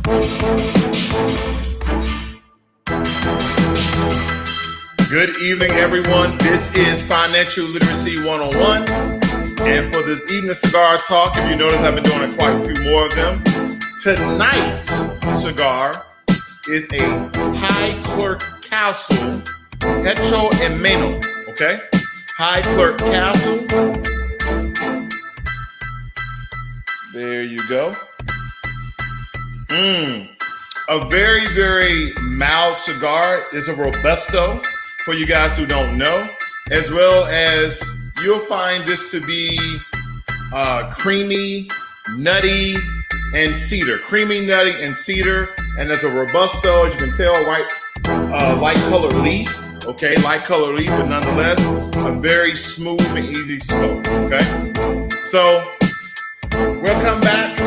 Good evening, everyone. This is Financial Literacy 101. And for this evening cigar talk, if you notice, I've been doing quite a few more of them. Tonight's cigar is a HighClerk Castle Hecho en Mano. Okay? HighClerk Castle. There you go. A very, very mild cigar. Is a Robusto, for you guys who don't know, as well as you'll find this to be creamy, nutty, and cedar. Creamy, nutty, and cedar. And as a Robusto, as you can tell, light color leaf. Okay, light color leaf, but nonetheless, a very smooth and easy smoke. Okay, so we'll come back,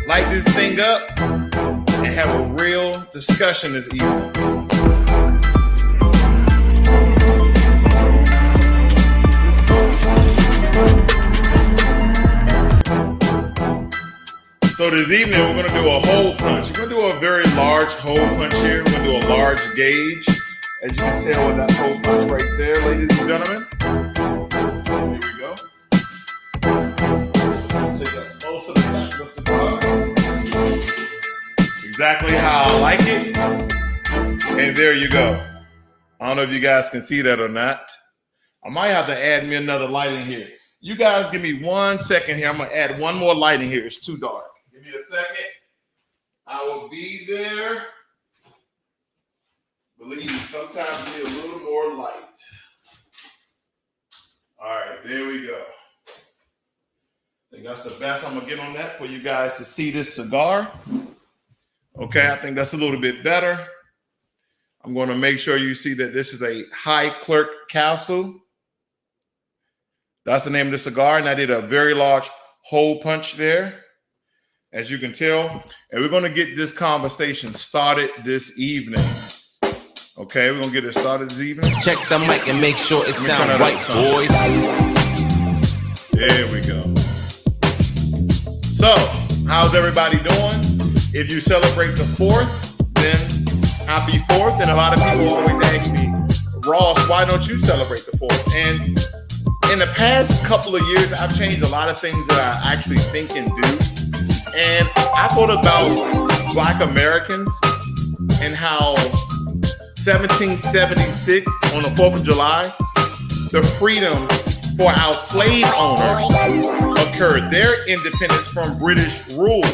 light this thing up, and have a real discussion this evening. So this evening, we're going to do a hole punch. We're going to do a very large hole punch here. We're going to do a large gauge. As you can tell with that hole punch right there, ladies and gentlemen. Here we go. Take up most of the back of the cigar. Exactly how I like it. And there you go. I don't know if you guys can see that or not. I might have to add me another light in here. You guys give me 1 second here. I'm going to add one more light in here. It's too dark. Give me a second. I will be there. Believe me, sometimes you need a little more light. All right, there we go. I think that's the best I'm going to get on that for you guys to see this cigar. Okay, I think that's a little bit better. I'm going to make sure you see that this is a HighClerk Castle. That's the name of the cigar, and I did a very large hole punch there, as you can tell. And we're going to get this conversation started this evening. Okay, we're going to get it started this evening. Check the mic and make sure it sounds right, boys. There we go. So, how's everybody doing? If you celebrate the 4th, then happy 4th. And a lot of people always ask me, Ross, why don't you celebrate the 4th? And in the past couple of years, I've changed a lot of things that I actually think and do. And I thought about Black Americans and how 1776 on the 4th of July, the freedom for our slave owners occurred. Their independence from British rule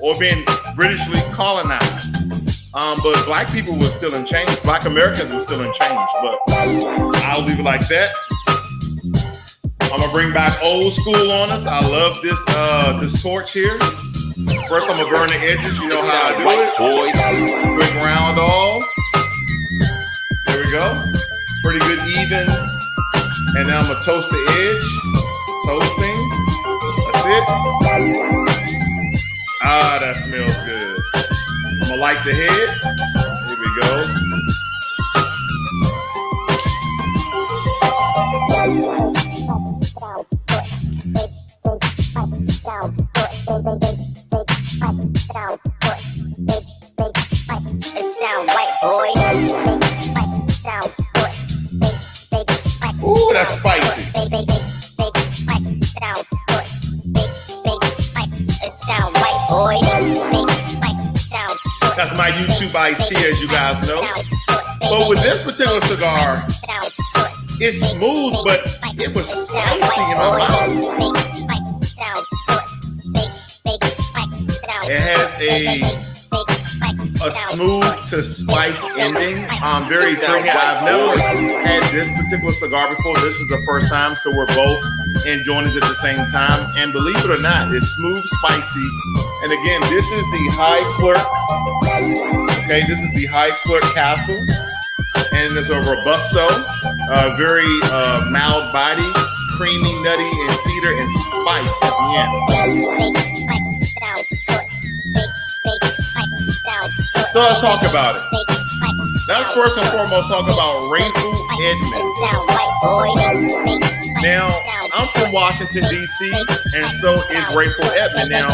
or being Britishly colonized. But Black people were still in chains. Black Americans were still in chains. But I'll leave it like that. I'm gonna bring back old school on us. I love this torch here. First, I'm gonna burn the edges. You know how I do it. Quick round off. There we go. Pretty good even. And now I'm gonna toast the edge. Toasting. That's it. Ah, that smells good. I'm gonna light the head. Here we go. Ooh, that's spicy. That's my YouTube IC, as you guys know. But with this particular cigar, it's smooth, but it was spicy in my mouth. It has a smooth to spice ending. Very drinking. I've never had this particular cigar before. This is the first time, so we're both enjoying it at the same time. And believe it or not, it's smooth, spicy. And again, this is the HighClerk. Okay, this is the HighClerk Castle. And it's a Robusto, very mild body, creamy, nutty, and cedar and spice at the end. So let's talk about it. Let's first and foremost talk about Rayful Edmond. Now, I'm from Washington, D.C., and so is Rayful Edmond. Now,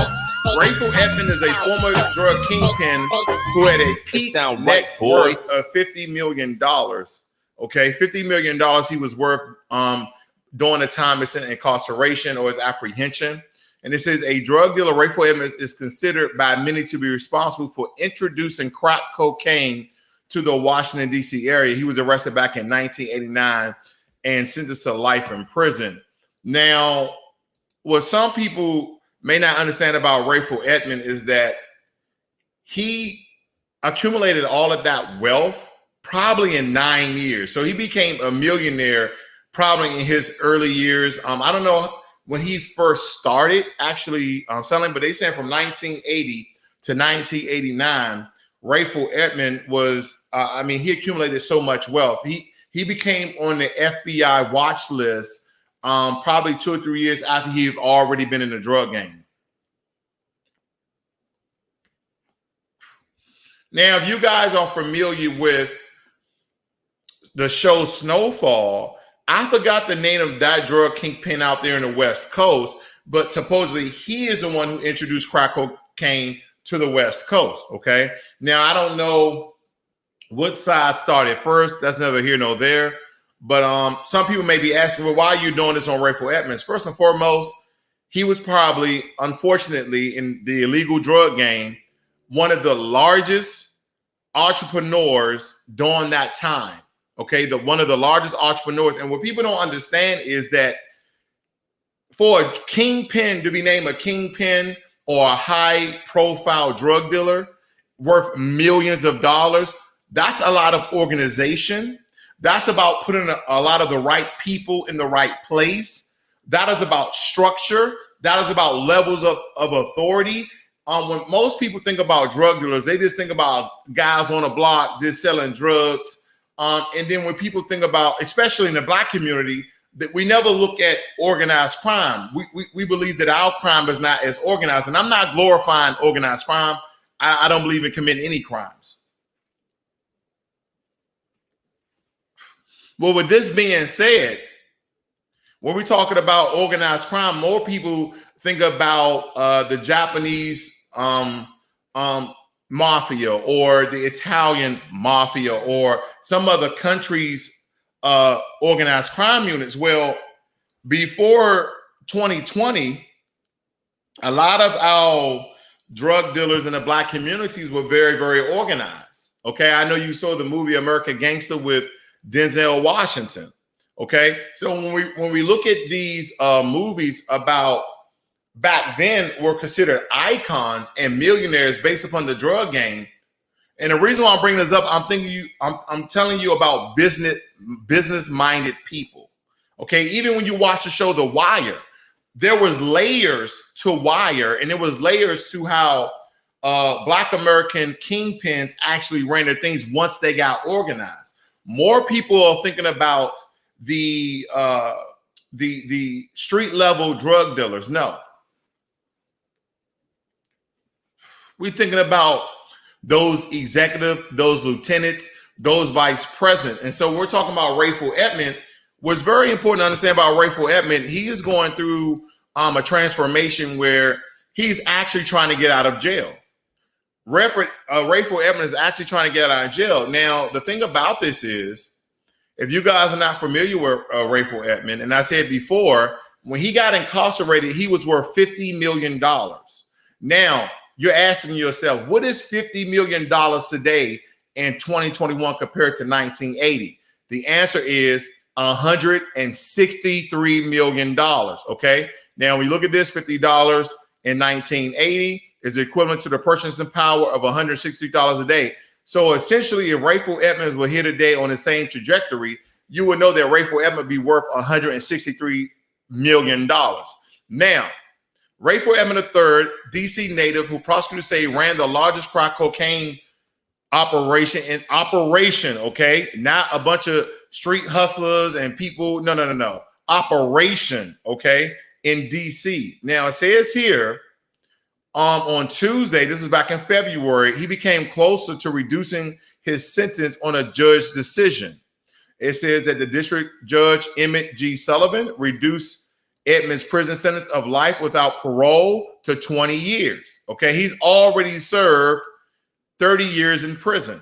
Rayful Edmond is a former drug kingpin who had a peak net worth of $50 million. Okay, $50 million he was worth during the time he spent in incarceration or his apprehension. And it says a drug dealer, Rayful Edmond, is considered by many to be responsible for introducing crack cocaine to the Washington, D.C. area. He was arrested back in 1989 and sentenced to life in prison. Now, what some people may not understand about Rayful Edmond is that he accumulated all of that wealth probably in 9 years. So he became a millionaire probably in his early years. I don't know when he first started actually selling, but they say from 1980 to 1989, Rayful Edmond was, he accumulated so much wealth. He became on the FBI watch list probably 2 or 3 years after he had already been in the drug game. Now, if you guys are familiar with the show Snowfall, I forgot the name of that drug kingpin out there in the West Coast, but supposedly he is the one who introduced crack cocaine to the West Coast, okay? Now, I don't know what side started first. That's neither here nor there. But some people may be asking, well, why are you doing this on Rayful Edmonds? First and foremost, he was probably, unfortunately, in the illegal drug game, one of the largest entrepreneurs during that time. Okay, one of the largest entrepreneurs. And what people don't understand is that for a kingpin to be named a kingpin or a high-profile drug dealer worth millions of dollars, that's a lot of organization. That's about putting a lot of the right people in the right place. That is about structure. That is about levels of authority. When most people think about drug dealers, they just think about guys on a block just selling drugs. And then when people think about, especially in the Black community, that we never look at organized crime. We believe that our crime is not as organized. And I'm not glorifying organized crime. I don't believe in committing any crimes. Well, with this being said, when we're talking about organized crime, more people think about the Japanese mafia or the Italian mafia or some other countries' organized crime units. Well, before 2020, a lot of our drug dealers in the Black communities were very, very organized. Okay, I know you saw the movie American Gangster with Denzel Washington. Okay, so when we look at these movies about back then were considered icons and millionaires based upon the drug game. And the reason why I'm bringing this up, I'm telling you about business-minded people. Okay, even when you watch the show The Wire, there was layers to Wire, and there was layers to how Black American kingpins actually ran their things once they got organized. More people are thinking about the street level drug dealers. No. We're thinking about those executives, those lieutenants, those vice presidents. And so we're talking about Rayful Edmond. What's very important to understand about Rayful Edmond, he is going through a transformation where he's actually trying to get out of jail. Rayful Edmond is actually trying to get out of jail. Now, the thing about this is, if you guys are not familiar with Rayful Edmond, and I said before, when he got incarcerated, he was worth $50 million. Now, you're asking yourself, what is $50 million today in 2021 compared to 1980? The answer is $163 million. Okay. Now, when you look at this, $50 in 1980 is equivalent to the purchasing power of $163 a day. So essentially, if Rayful Edmonds were here today on the same trajectory, you would know that Rayful Edmond would be worth $163 million. Now, Rayful Edmond III, DC native, who prosecutors say ran the largest crack cocaine operation, okay? Not a bunch of street hustlers and people, no. Operation, okay, in DC. Now, it says here, on Tuesday, this was back in February, he became closer to reducing his sentence on a judge's decision. It says that the district judge, Emmett G. Sullivan, reduced Edmond's prison sentence of life without parole to 20 years. Okay, he's already served 30 years in prison.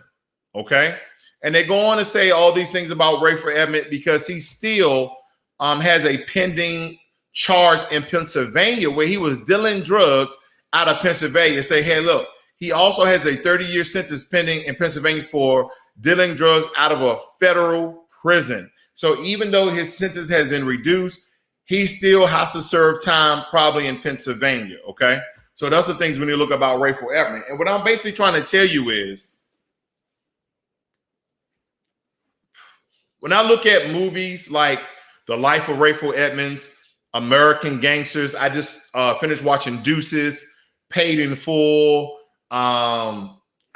Okay, and they go on to say all these things about Rayful Edmond because he still has a pending charge in Pennsylvania where he was dealing drugs out of Pennsylvania. Say, hey, look, he also has a 30-year sentence pending in Pennsylvania for dealing drugs out of a federal prison. So even though his sentence has been reduced, he still has to serve time probably in Pennsylvania, okay? So that's the things when you look about Rayful Edmond. And what I'm basically trying to tell you is, when I look at movies like The Life of Rayful Edmonds, American Gangsters, I just finished watching Deuces, Paid in Full. I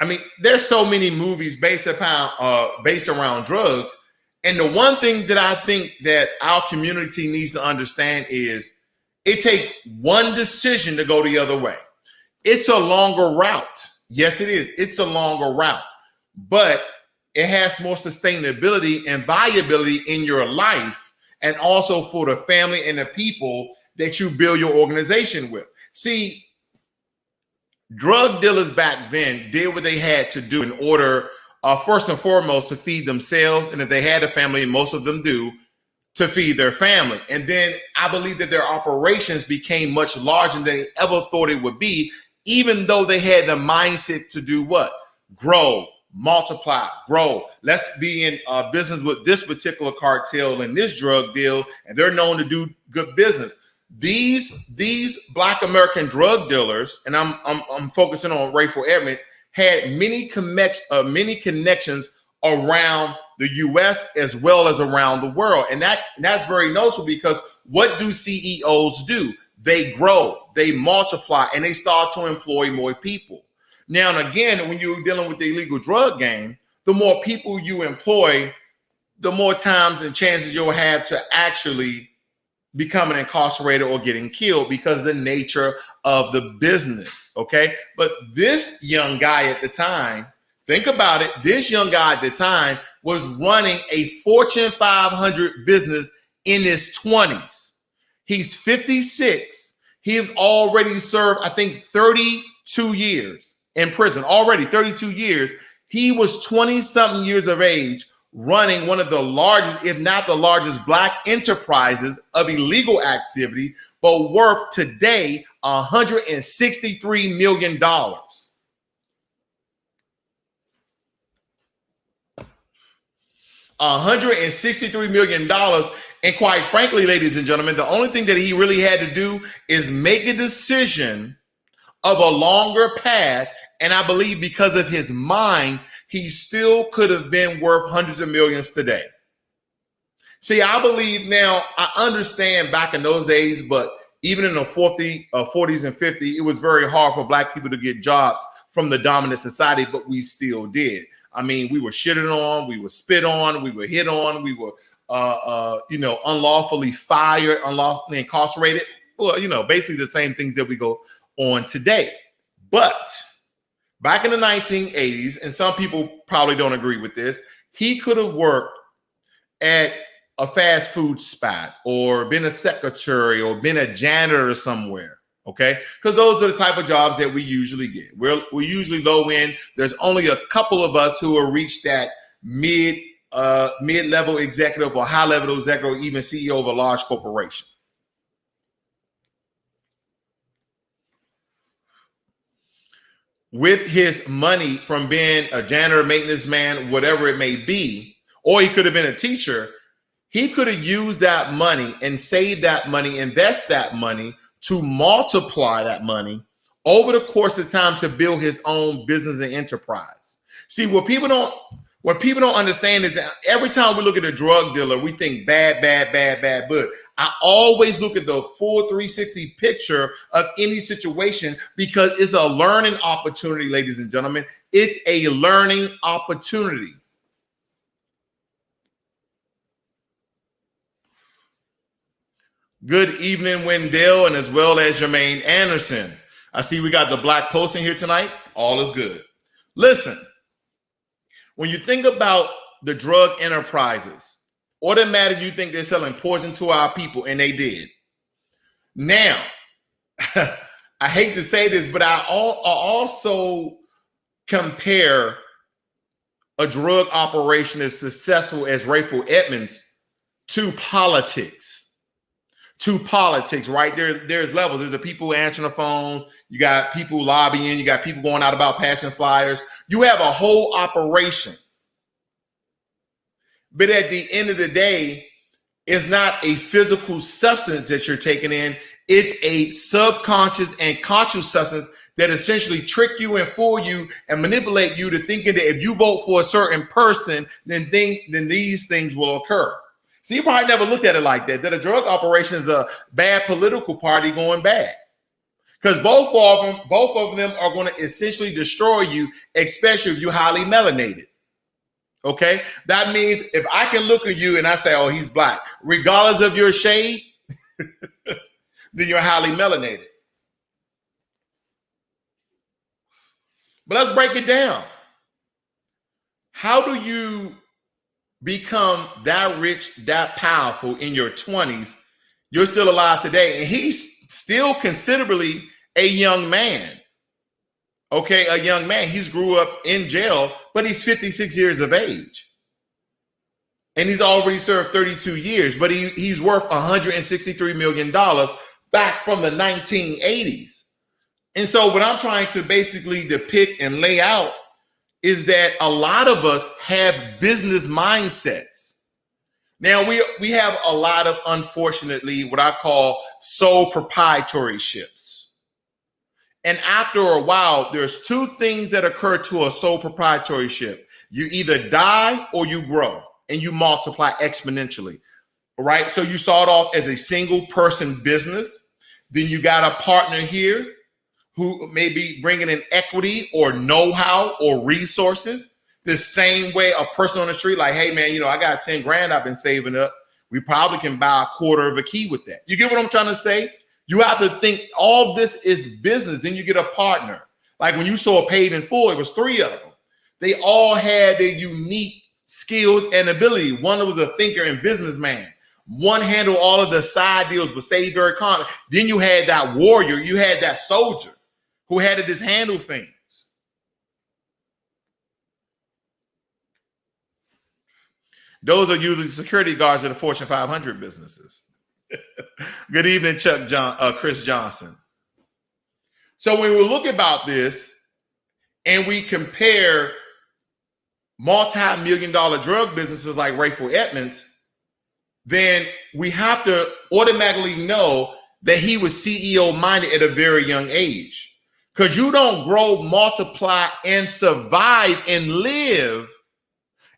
mean, there's so many movies based around drugs. And the one thing that I think that our community needs to understand is it takes one decision to go the other way. It's a longer route. Yes, it is. It's a longer route, but it has more sustainability and viability in your life and also for the family and the people that you build your organization with. See, drug dealers back then did what they had to do in order, first and foremost, to feed themselves. And if they had a family, and most of them do, to feed their family. And then I believe that their operations became much larger than they ever thought it would be, even though they had the mindset to do what? Grow, multiply, grow. Let's be in business with this particular cartel and this drug deal, and they're known to do good business. These Black American drug dealers, and I'm focusing on Rayful Edmond, had many connections around the U.S. as well as around the world, and that's very noticeable because what do CEOs do? They grow, they multiply, and they start to employ more people. Now and again, when you're dealing with the illegal drug game, the more people you employ, the more times and chances you'll have to actually becoming incarcerated or getting killed because of the nature of the business, okay? But this young guy at the time, think about it, this young guy at the time was running a Fortune 500 business in his 20s. He's 56. He has already served, I think, 32 years in prison, already 32 years. He was 20-something years of age, running one of the largest, if not the largest, Black enterprises of illegal activity, but worth today $163 million. $163 million. And quite frankly, ladies and gentlemen, the only thing that he really had to do is make a decision of a longer path. And I believe because of his mind, he still could have been worth hundreds of millions today. See, I believe now, I understand back in those days, but even in the 40s and 50s, it was very hard for Black people to get jobs from the dominant society, but we still did. I mean, we were shitted on, we were spit on, we were hit on, we were, unlawfully fired, unlawfully incarcerated. Well, basically the same things that we go on today. But back in the 1980s, and some people probably don't agree with this, he could have worked at a fast food spot or been a secretary or been a janitor somewhere, okay? Because those are the type of jobs that we usually get. We're usually low end. There's only a couple of us who have reached that mid-level executive or high-level executive or even CEO of a large corporation. With his money from being a janitor, maintenance man, whatever it may be, or he could have been a teacher, he could have used that money and saved that money, invest that money to multiply that money over the course of time to build his own business and enterprise. See, what people don't understand is that every time we look at a drug dealer, we think bad, but I always look at the full 360 picture of any situation because it's a learning opportunity, ladies and gentlemen. It's a learning opportunity. Good evening, Wendell, and as well as Jermaine Anderson. I see we got the Black Post in here tonight. All is good. Listen, when you think about the drug enterprises, automatically you think they're selling poison to our people, and they did. Now, I hate to say this, but I also compare a drug operation as successful as Rayful Edmond's to politics. To politics, right? There's levels. There's the people answering the phones. You got people lobbying. You got people going out about passing flyers. You have a whole operation. But at the end of the day, it's not a physical substance that you're taking in. It's a subconscious and conscious substance that essentially trick you and fool you and manipulate you to thinking that if you vote for a certain person, then these things will occur. So you probably never looked at it like that a drug operation is a bad political party going bad. Because both of them are going to essentially destroy you, especially if you're highly melanated. Okay? That means if I can look at you and I say, oh, he's black, regardless of your shade, then you're highly melanated. But let's break it down. How do you become that rich, that powerful in your 20s? You're still alive today, and he's still considerably a young man. Okay, a young man. He's grew up in jail, but he's 56 years of age. And he's already served 32 years, but he's worth $163 million back from the 1980s. And so what I'm trying to basically depict and lay out is that a lot of us have business mindsets. Now we have a lot of, unfortunately, what I call sole proprietorships. And after a while, there's two things that occur to a sole proprietorship. You either die or you grow and you multiply exponentially, right? So you start off as a single person business. Then you got a partner here who may be bringing in equity or know-how or resources. The same way a person on the street, like, hey man, I got 10 grand I've been saving up. We probably can buy a quarter of a key with that. You get what I'm trying to say? You have to think all this is business. Then you get a partner. Like when you saw Paid in Full, it was 3 of them. They all had their unique skills and ability. One was a thinker and businessman. One handled all of the side deals, but stayed very calm. Then you had that warrior. You had that soldier who had to just handle things. Those are usually security guards of the Fortune 500 businesses. Good evening, Chris Johnson. So when we look about this and we compare multi-million-dollar drug businesses like Rayful Edmond, then we have to automatically know that he was CEO-minded at a very young age. Because you don't grow, multiply, and survive and live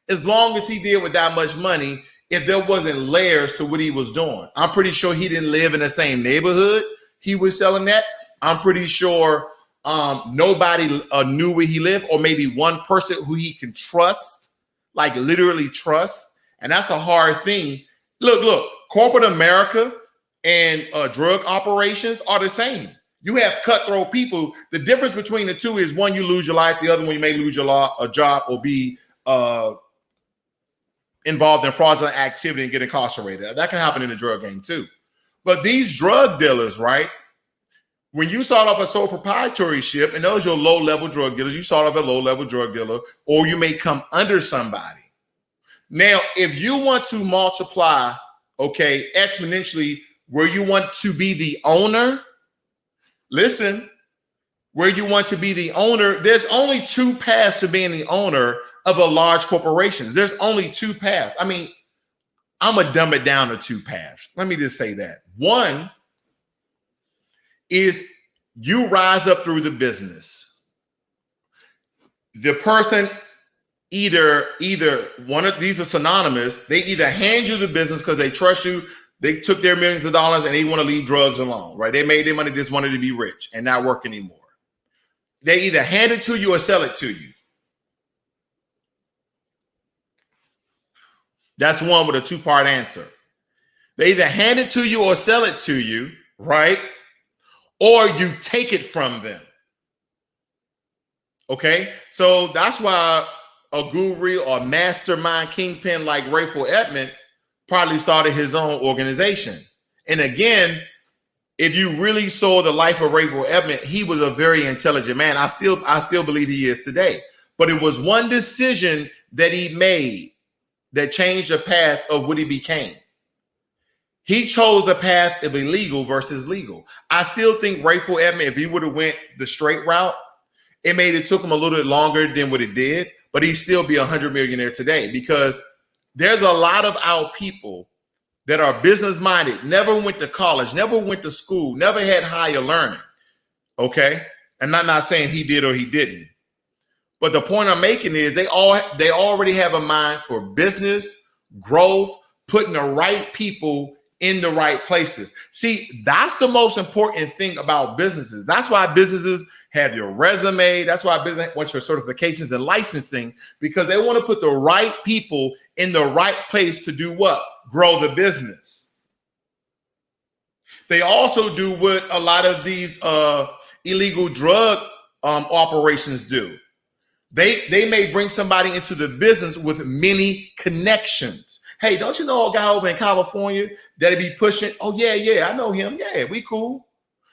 as long as he did with that much money if there wasn't layers to what he was doing. I'm pretty sure he didn't live in the same neighborhood he was selling that. I'm pretty sure nobody knew where he lived, or maybe one person who he can trust, like literally trust. And that's a hard thing. Look, corporate America and drug operations are the same. You have cutthroat people. The difference between the two is one, you lose your life. The other one, you may lose a job or be involved in fraudulent activity and get incarcerated. That can happen in the drug game too. But these drug dealers, right? When you start off a sole proprietorship, and those are your low-level drug dealers, you start off a low-level drug dealer, or you may come under somebody. Now, if you want to multiply, okay, exponentially, where you want to be the owner, listen, where you want to be the owner, there's only 2 paths to being the owner of a large corporation. There's only 2 paths. I mean, I'm going to dumb it down to 2 paths. Let me just say that. One is you rise up through the business. The person either one of these are synonymous. They either hand you the business because they trust you. They took their millions of dollars and they want to leave drugs alone, right? They made their money, just wanted to be rich and not work anymore. They either hand it to you or sell it to you. That's one with a 2-part answer. They either hand it to you or sell it to you, right? Or you take it from them. Okay? So that's why a guru or mastermind kingpin like Rayful Edmond probably started his own organization. And again, if you really saw the life of Rayful Edmond, he was a very intelligent man. I still believe he is today. But it was one decision that he made that changed the path of what he became. He chose the path of illegal versus legal. I still think Rayful Edmond, if he would have went the straight route, it took him a little bit longer than what it did, but he'd still be 100 millionaire today, because there's a lot of our people that are business minded, never went to college, never went to school, never had higher learning. Okay. And I'm not saying he did or he didn't, but the point I'm making is they already have a mind for business, growth, putting the right people in the right places. See, that's the most important thing about businesses. That's why businesses have your resume. That's why business wants your certifications and licensing, because they want to put the right people in the right place to do what? Grow the business. They also do what a lot of these illegal drug operations do. They may bring somebody into the business with many connections. Hey, don't you know a guy over in California that'd be pushing? Oh, yeah, I know him. Yeah, we cool.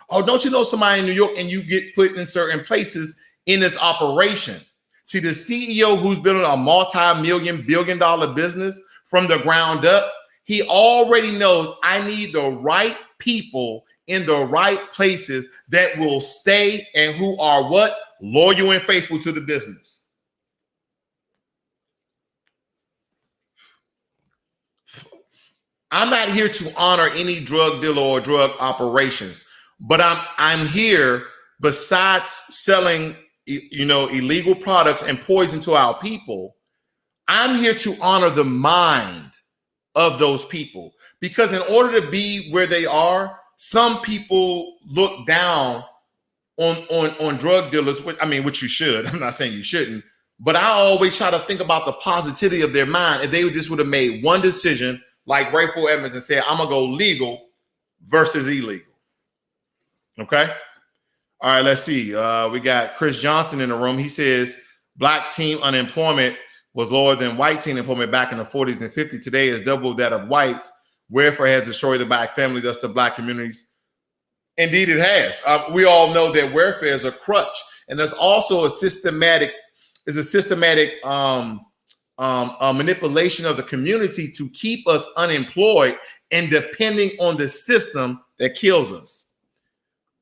Oh, don't you know somebody in New York, and you get put in certain places in this operation? See, the CEO who's building a multi-million, billion-dollar business from the ground up, he already knows I need the right people in the right places that will stay and who are what? Loyal and faithful to the business. I'm not here to honor any drug dealer or drug operations, but I'm here, besides selling, illegal products and poison to our people, I'm here to honor the mind of those people, because in order to be where they are, some people look down on drug dealers, which you should. I'm not saying you shouldn't, but I always try to think about the positivity of their mind. If they just would have made one decision like Rayful Edmond and said, I'm gonna go legal versus illegal. Okay. All right, let's see. We got Chris Johnson in the room. He says black teen unemployment was lower than white teen employment back in the 40s and 50s. Today is double that of whites. Welfare has destroyed the black family, thus the black communities. Indeed, it has. We all know that welfare is a crutch, and there's also a systematic manipulation of the community to keep us unemployed and depending on the system that kills us.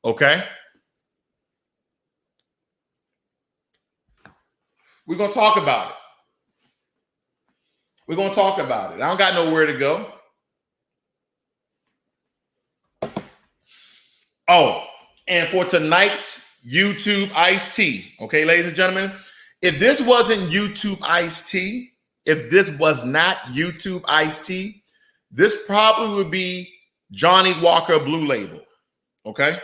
Okay. We're going to talk about it. We're going to talk about it. I don't got nowhere to go. Oh, and for tonight's YouTube iced tea, okay, ladies and gentlemen, if this wasn't YouTube iced tea, if this was not YouTube iced tea, this probably would be Johnny Walker Blue Label, okay?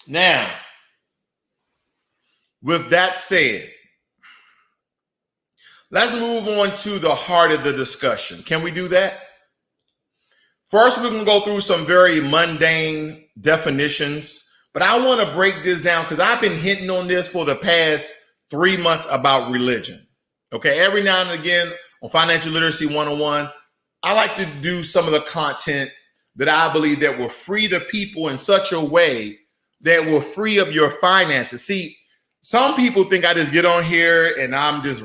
Now, with that said, let's move on to the heart of the discussion. Can we do that? First, we're going to go through some very mundane definitions, but I want to break this down because I've been hinting on this for the past 3 months about religion. Okay, every now and again on Financial Literacy 101, I like to do some of the content that I believe that will free the people in such a way that will free up your finances. See, some people think I just get on here and I'm just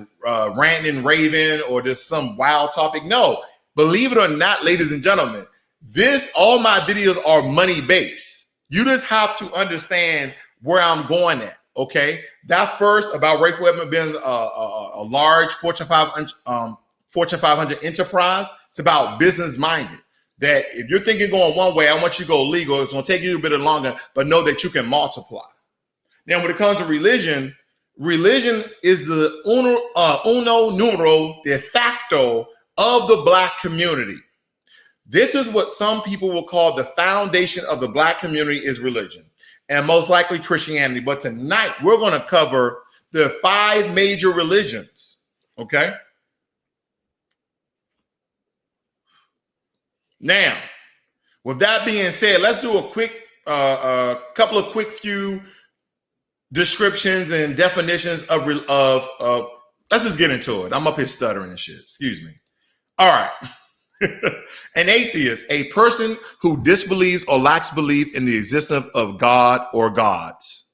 ranting and raving or just some wild topic. No, believe it or not, ladies and gentlemen, all my videos are money based. You just have to understand where I'm going at. Okay, that first about Rayful Edmond being a large Fortune 500 enterprise. It's about business minded. That if you're thinking going one way, I want you to go legal. It's going to take you a bit longer, but know that you can multiply. Now, when it comes to religion, religion is the uno numero de facto of the black community. This is what some people will call the foundation of the black community is religion, and most likely Christianity. But tonight we're going to cover the 5 major religions. Okay. Now, with that being said, let's do a quick, couple of few descriptions and definitions of. Let's just get into it. I'm up here stuttering and shit. Excuse me. All right. An atheist, a person who disbelieves or lacks belief in the existence of God or gods.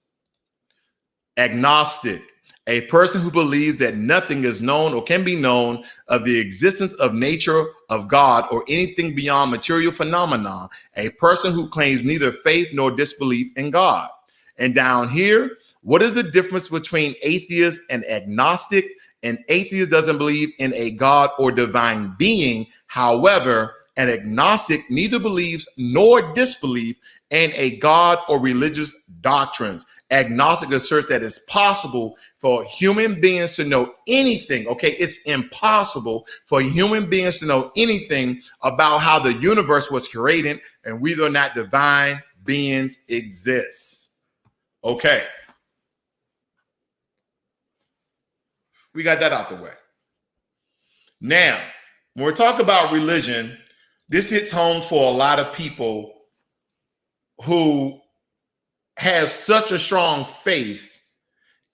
Agnostic, a person who believes that nothing is known or can be known of the existence of nature, of God, or anything beyond material phenomena. A person who claims neither faith nor disbelief in God. And down here, what is the difference between atheist and agnostic? An atheist doesn't believe in a God or divine being. However, an agnostic neither believes nor disbelieves in a God or religious doctrines. Agnostic asserts that it's possible for human beings to know anything. Okay, it's impossible for human beings to know anything about how the universe was created and whether or not divine beings exist. Okay. We got that out the way. Now, when we talk about religion, this hits home for a lot of people who have such a strong faith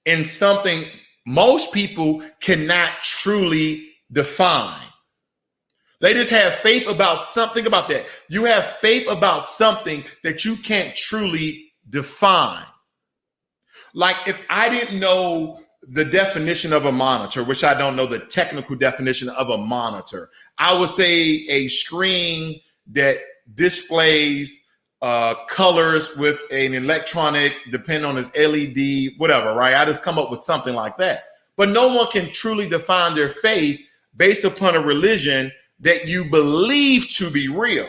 in something most people cannot truly define. They just have faith about something about that. You have faith about something that you can't truly define. Like if I didn't know the definition of a monitor, which I don't know the technical definition of a monitor, I would say a screen that displays colors with an electronic, depending on its LED, whatever, right? I just come up with something like that. But no one can truly define their faith based upon a religion that you believe to be real,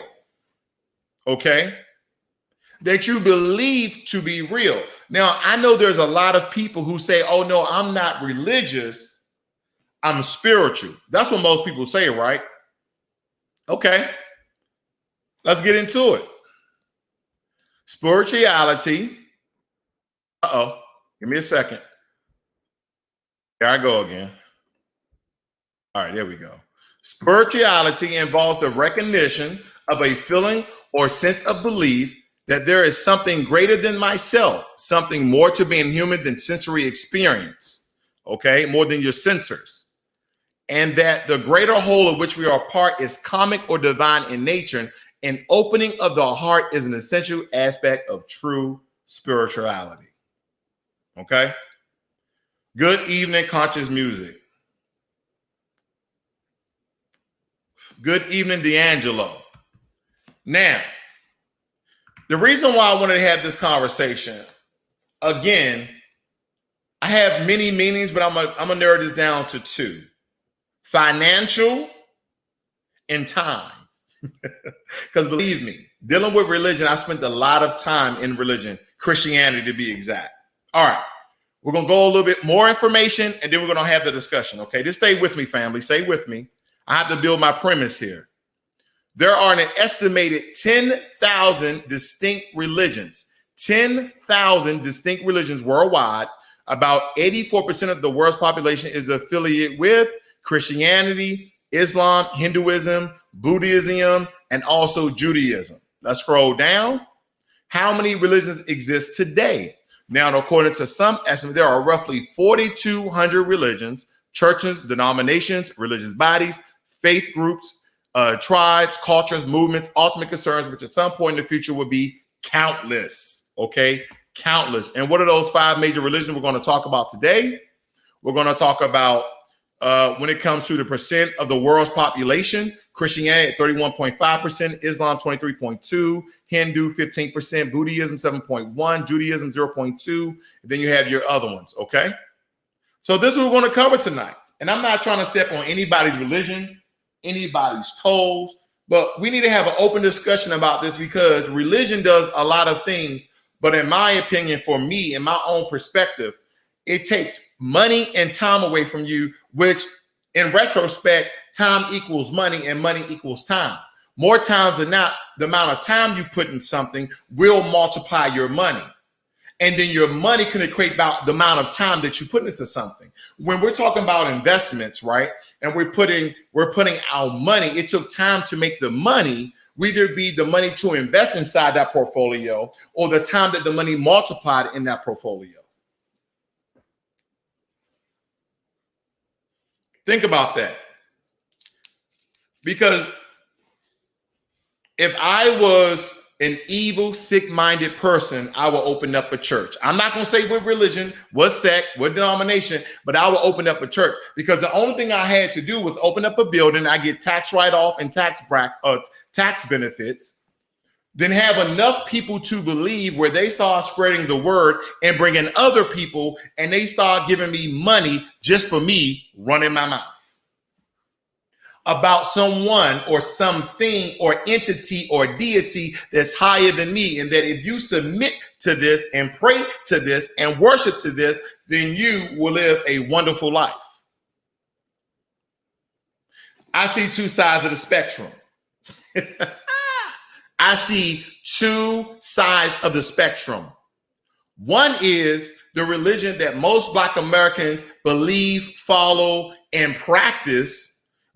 okay? That you believe to be real. Now, I know there's a lot of people who say, oh, no, I'm not religious, I'm spiritual. That's what most people say, right? Okay, let's get into it. Spirituality. Give me a second. There I go again. All right, there we go. Spirituality involves the recognition of a feeling or sense of belief that there is something greater than myself, something more to being human than sensory experience, okay, more than your sensors, and that the greater whole of which we are part is comic or divine in nature. An opening of the heart is an essential aspect of true spirituality, okay? Good evening, conscious music. Good evening, D'Angelo. Now, the reason why I wanted to have this conversation, again, I have many meanings, but I'm gonna narrow this down to two: financial and time. Because believe me, dealing with religion, I spent a lot of time in religion, Christianity to be exact. All right, we're gonna go a little bit more information, and then we're gonna have the discussion. Okay, just stay with me, family. Stay with me. I have to build my premise here. There are an estimated 10,000 distinct religions. 10,000 distinct religions worldwide. About 84% of the world's population is affiliated with Christianity, Islam, Hinduism, Buddhism, and also Judaism. Let's scroll down. How many religions exist today? Now, according to some estimates, there are roughly 4,200 religions, churches, denominations, religious bodies, faith groups, tribes, cultures, movements, ultimate concerns, which at some point in the future will be countless, okay? Countless. And what are those 5 major religions we're going to talk about today? We're going to talk about when it comes to the percent of the world's population, Christianity at 31.5%, Islam 23.2%, Hindu 15%, Buddhism 7.1%, Judaism 0.2%. Then you have your other ones, okay? So this is what we're going to cover tonight. And I'm not trying to step on anybody's religion, anybody's toes, but we need to have an open discussion about this because religion does a lot of things. But in my opinion, for me, in my own perspective, it takes money and time away from you, which in retrospect, time equals money and money equals time. More times than not, the amount of time you put in something will multiply your money. And then your money can equate about the amount of time that you put into something. When we're talking about investments, right, and we're putting our money, it took time to make the money, whether it be the money to invest inside that portfolio or the time that the money multiplied in that portfolio. Think about that. Because if I was an evil, sick-minded person, I will open up a church. I'm not going to say what religion, what sect, what denomination, but I will open up a church because the only thing I had to do was open up a building. I get tax write-off and tax benefits, then have enough people to believe where they start spreading the word and bringing other people, and they start giving me money just for me running my mouth about someone or something or entity or deity that's higher than me. And that if you submit to this and pray to this and worship to this, then you will live a wonderful life. I see two sides of the spectrum. I see two sides of the spectrum. One is the religion that most Black Americans believe, follow, and practice.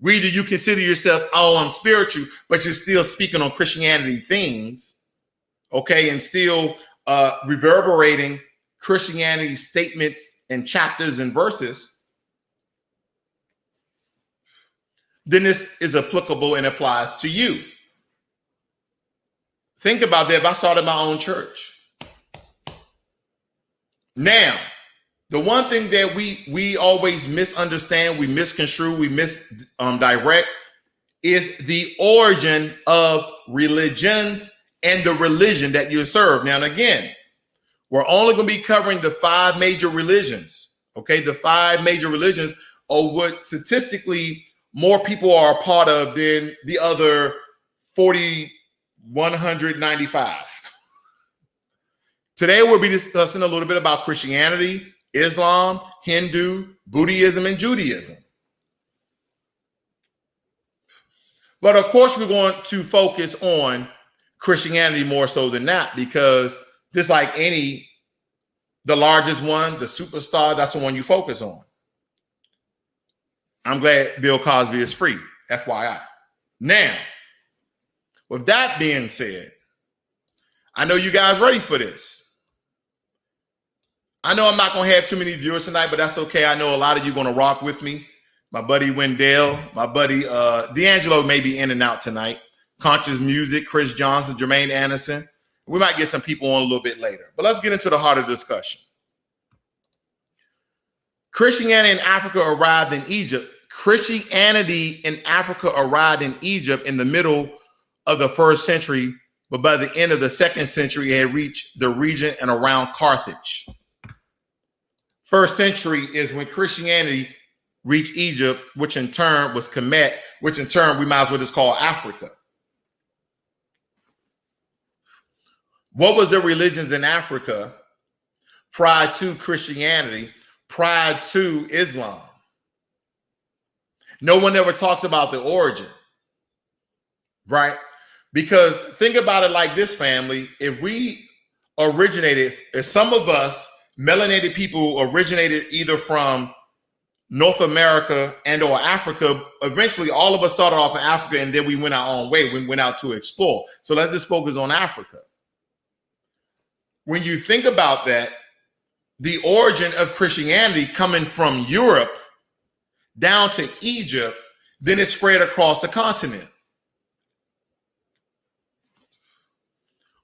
Either you consider yourself, oh, I'm spiritual, but you're still speaking on Christianity things, okay, and still reverberating Christianity statements and chapters and verses. Then this is applicable and applies to you. Think about that. If I started my own church. Now, the one thing that we always misunderstand, we misconstrue, we misdirect is the origin of religions and the religion that you serve. Now, and again, we're only going to be covering the 5 major religions. Okay, the 5 major religions are what statistically more people are a part of than the other 4,195. Today, we'll be discussing a little bit about Christianity, Islam, Hindu, Buddhism, and Judaism. But of course, we're going to focus on Christianity more so than that, because just like the largest one, the superstar, that's the one you focus on. I'm glad Bill Cosby is free, FYI. Now, with that being said, I know you guys ready for this. I know I'm not going to have too many viewers tonight, but that's okay. I know a lot of you are going to rock with me. My buddy Wendell, my buddy D'Angelo may be in and out tonight. Conscious Music, Chris Johnson, Jermaine Anderson. We might get some people on a little bit later. But let's get into the heart of the discussion. Christianity in Africa arrived in Egypt. Christianity in Africa arrived in Egypt in the middle of the 1st century, but by the end of the 2nd century, it had reached the region and around Carthage. 1st century is when Christianity reached Egypt, which in turn was Kemet, which in turn we might as well just call Africa. What was the religions in Africa prior to Christianity, prior to Islam? No one ever talks about the origin, right? Because think about it like this, family. If some of us melanated people originated either from North America and or Africa, eventually all of us started off in Africa and then we went our own way. We went out to explore. So let's just focus on Africa. When you think about that, the origin of Christianity coming from Europe down to Egypt, then it spread across the continent.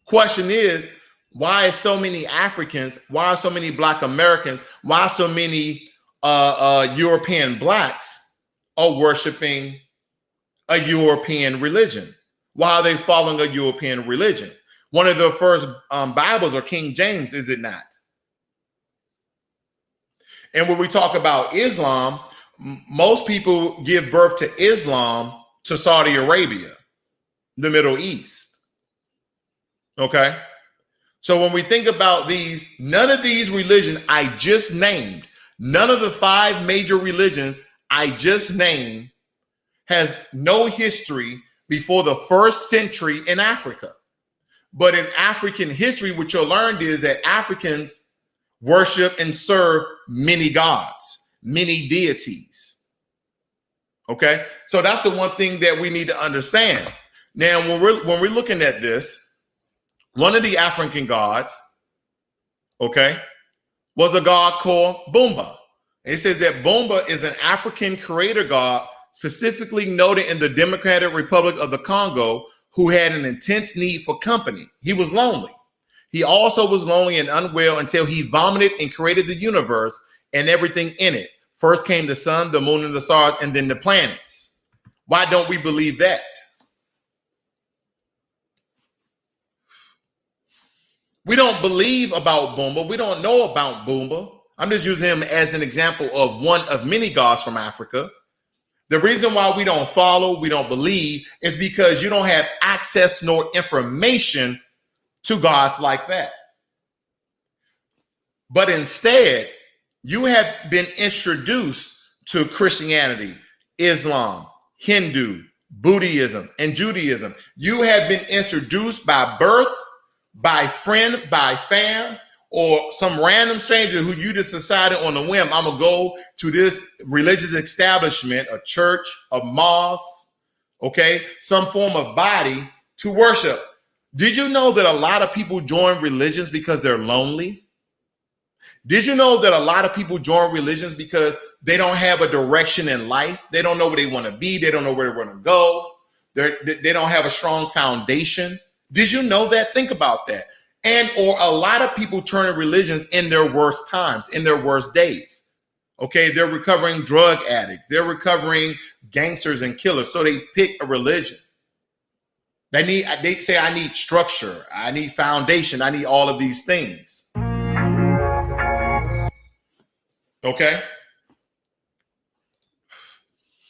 Question is, why are so many Africans, why are so many Black Americans, why so many European Blacks are worshiping a European religion? Why are they following a European religion? One of the first Bibles are King James, is it not? And when we talk about Islam, most people give birth to Islam to Saudi Arabia, the Middle East. Okay? So when we think about these, none of these religions I just named, none of the 5 major religions I just named has no history before the 1st century in Africa. But in African history, what you'll learn is that Africans worship and serve many gods, many deities. Okay? So that's the one thing that we need to understand. Now, when we're looking at this, one of the African gods, okay, was a god called Bumba. And it says that Bumba is an African creator god, specifically noted in the Democratic Republic of the Congo, who had an intense need for company. He was lonely. He also was lonely and unwell until he vomited and created the universe and everything in it. First came the sun, the moon, and the stars, and then the planets. Why don't we believe that? We don't believe about Boomba. We don't know about Boomba. I'm just using him as an example of one of many gods from Africa. The reason why we don't follow, we don't believe, is because you don't have access nor information to gods like that. But instead, you have been introduced to Christianity, Islam, Hindu, Buddhism, and Judaism. You have been introduced by birth, by friend, by fam, or some random stranger who you just decided on a whim, I'm going to go to this religious establishment, a church, a mosque, okay, some form of body to worship. Did you know that a lot of people join religions because they're lonely? Did you know that a lot of people join religions because they don't have a direction in life? They don't know where they want to be. They don't know where they want to go. They don't have a strong foundation. Did you know that? Think about that. And or a lot of people turn to religions in their worst times, in their worst days. Okay, they're recovering drug addicts. They're recovering gangsters and killers. So they pick a religion. They say, I need structure. I need foundation. I need all of these things. Okay.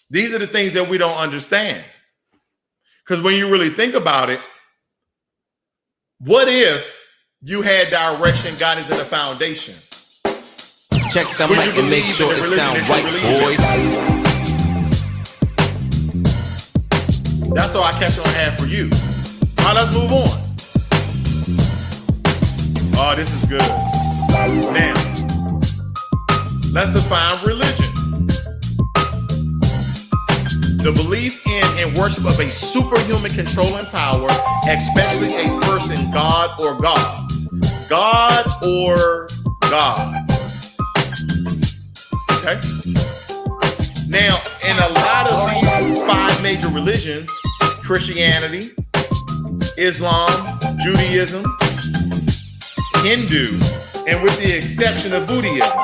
These are the things that we don't understand. Because when you really think about it, what if you had direction, guidance, and a foundation? Check the mic and make sure it sound right, boys. That's all I catch on hand for you. All right, let's move on. Oh, this is good. Now, let's define religion. The belief in and worship of a superhuman controlling power, especially a person, God or gods. God or God. Okay? Now, in a lot of these 5 major religions, Christianity, Islam, Judaism, Hindu, and with the exception of Buddhism,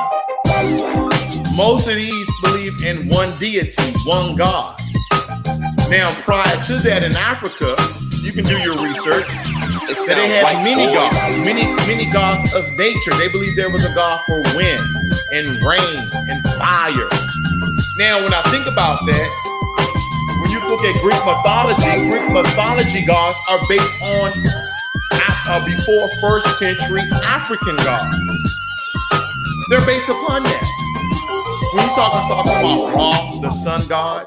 most of these believe in one deity, one God. Now, prior to that in Africa, you can do your research, that they had many gods, many gods of nature. They believed there was a God for wind and rain and fire. Now, when I think about that, when you look at Greek mythology gods are based on before 1st century African gods. They're based upon that. When you talk about Ra, the sun god,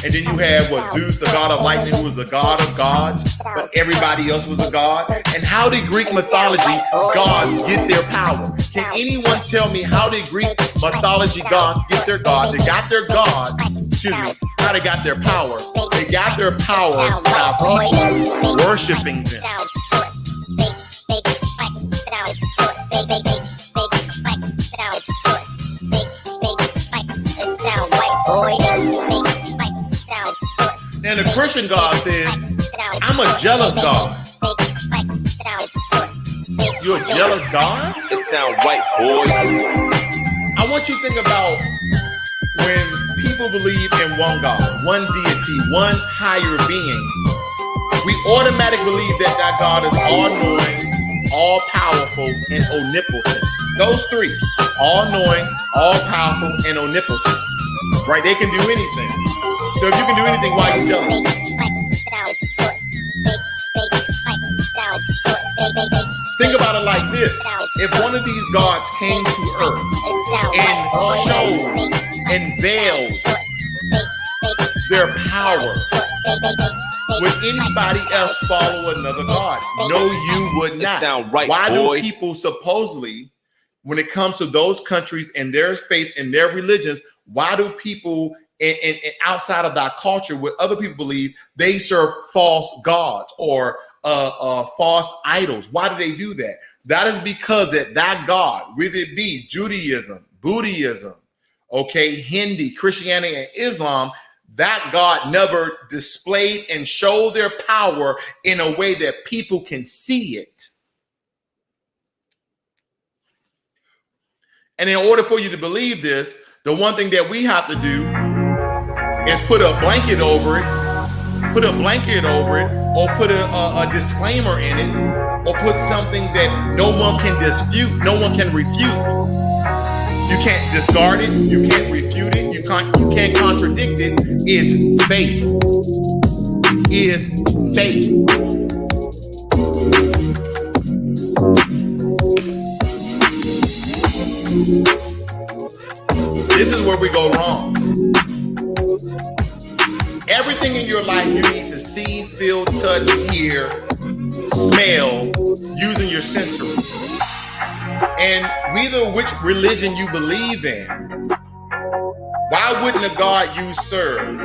and then you have Zeus, the god of lightning, who was the god of gods, but everybody else was a god. And how did Greek mythology gods get their power? Can anyone tell me how did Greek mythology gods get their god? They got their god, how they got their power. They got their power by people worshiping them. And the Christian God says, I'm a jealous God. You're a jealous God? It sound right, boys. I want you to think about when people believe in one God, one deity, one higher being. We automatically believe that that God is all-knowing, all-powerful, and omnipotent. Those 3, all-knowing, all-powerful, and omnipotent. Right? They can do anything. So if you can do anything, why are you jealous? Think about it like this. If one of these gods came to earth and showed and veiled their power, would anybody else follow another god? No, you would not. Sound right, why boy. do people supposedly, when it comes to those countries and their faith and their religions, why do people and outside of that culture, what other people believe, they serve false gods or false idols? Why do they do that? That is because that God, whether it be Judaism, Buddhism, okay, Hindi, Christianity, and Islam, that God never displayed and showed their power in a way that people can see it. And in order for you to believe this, the one thing that we have to do is put a blanket over it, or put a disclaimer in it, or put something that no one can dispute, no one can refute. You can't discard it, you can't refute it, you can't contradict it. Is faith. Is faith. This is where we go wrong. Everything in your life you need to see, feel, touch, hear, smell, using your sensories. And whether which religion you believe in, why wouldn't the God you serve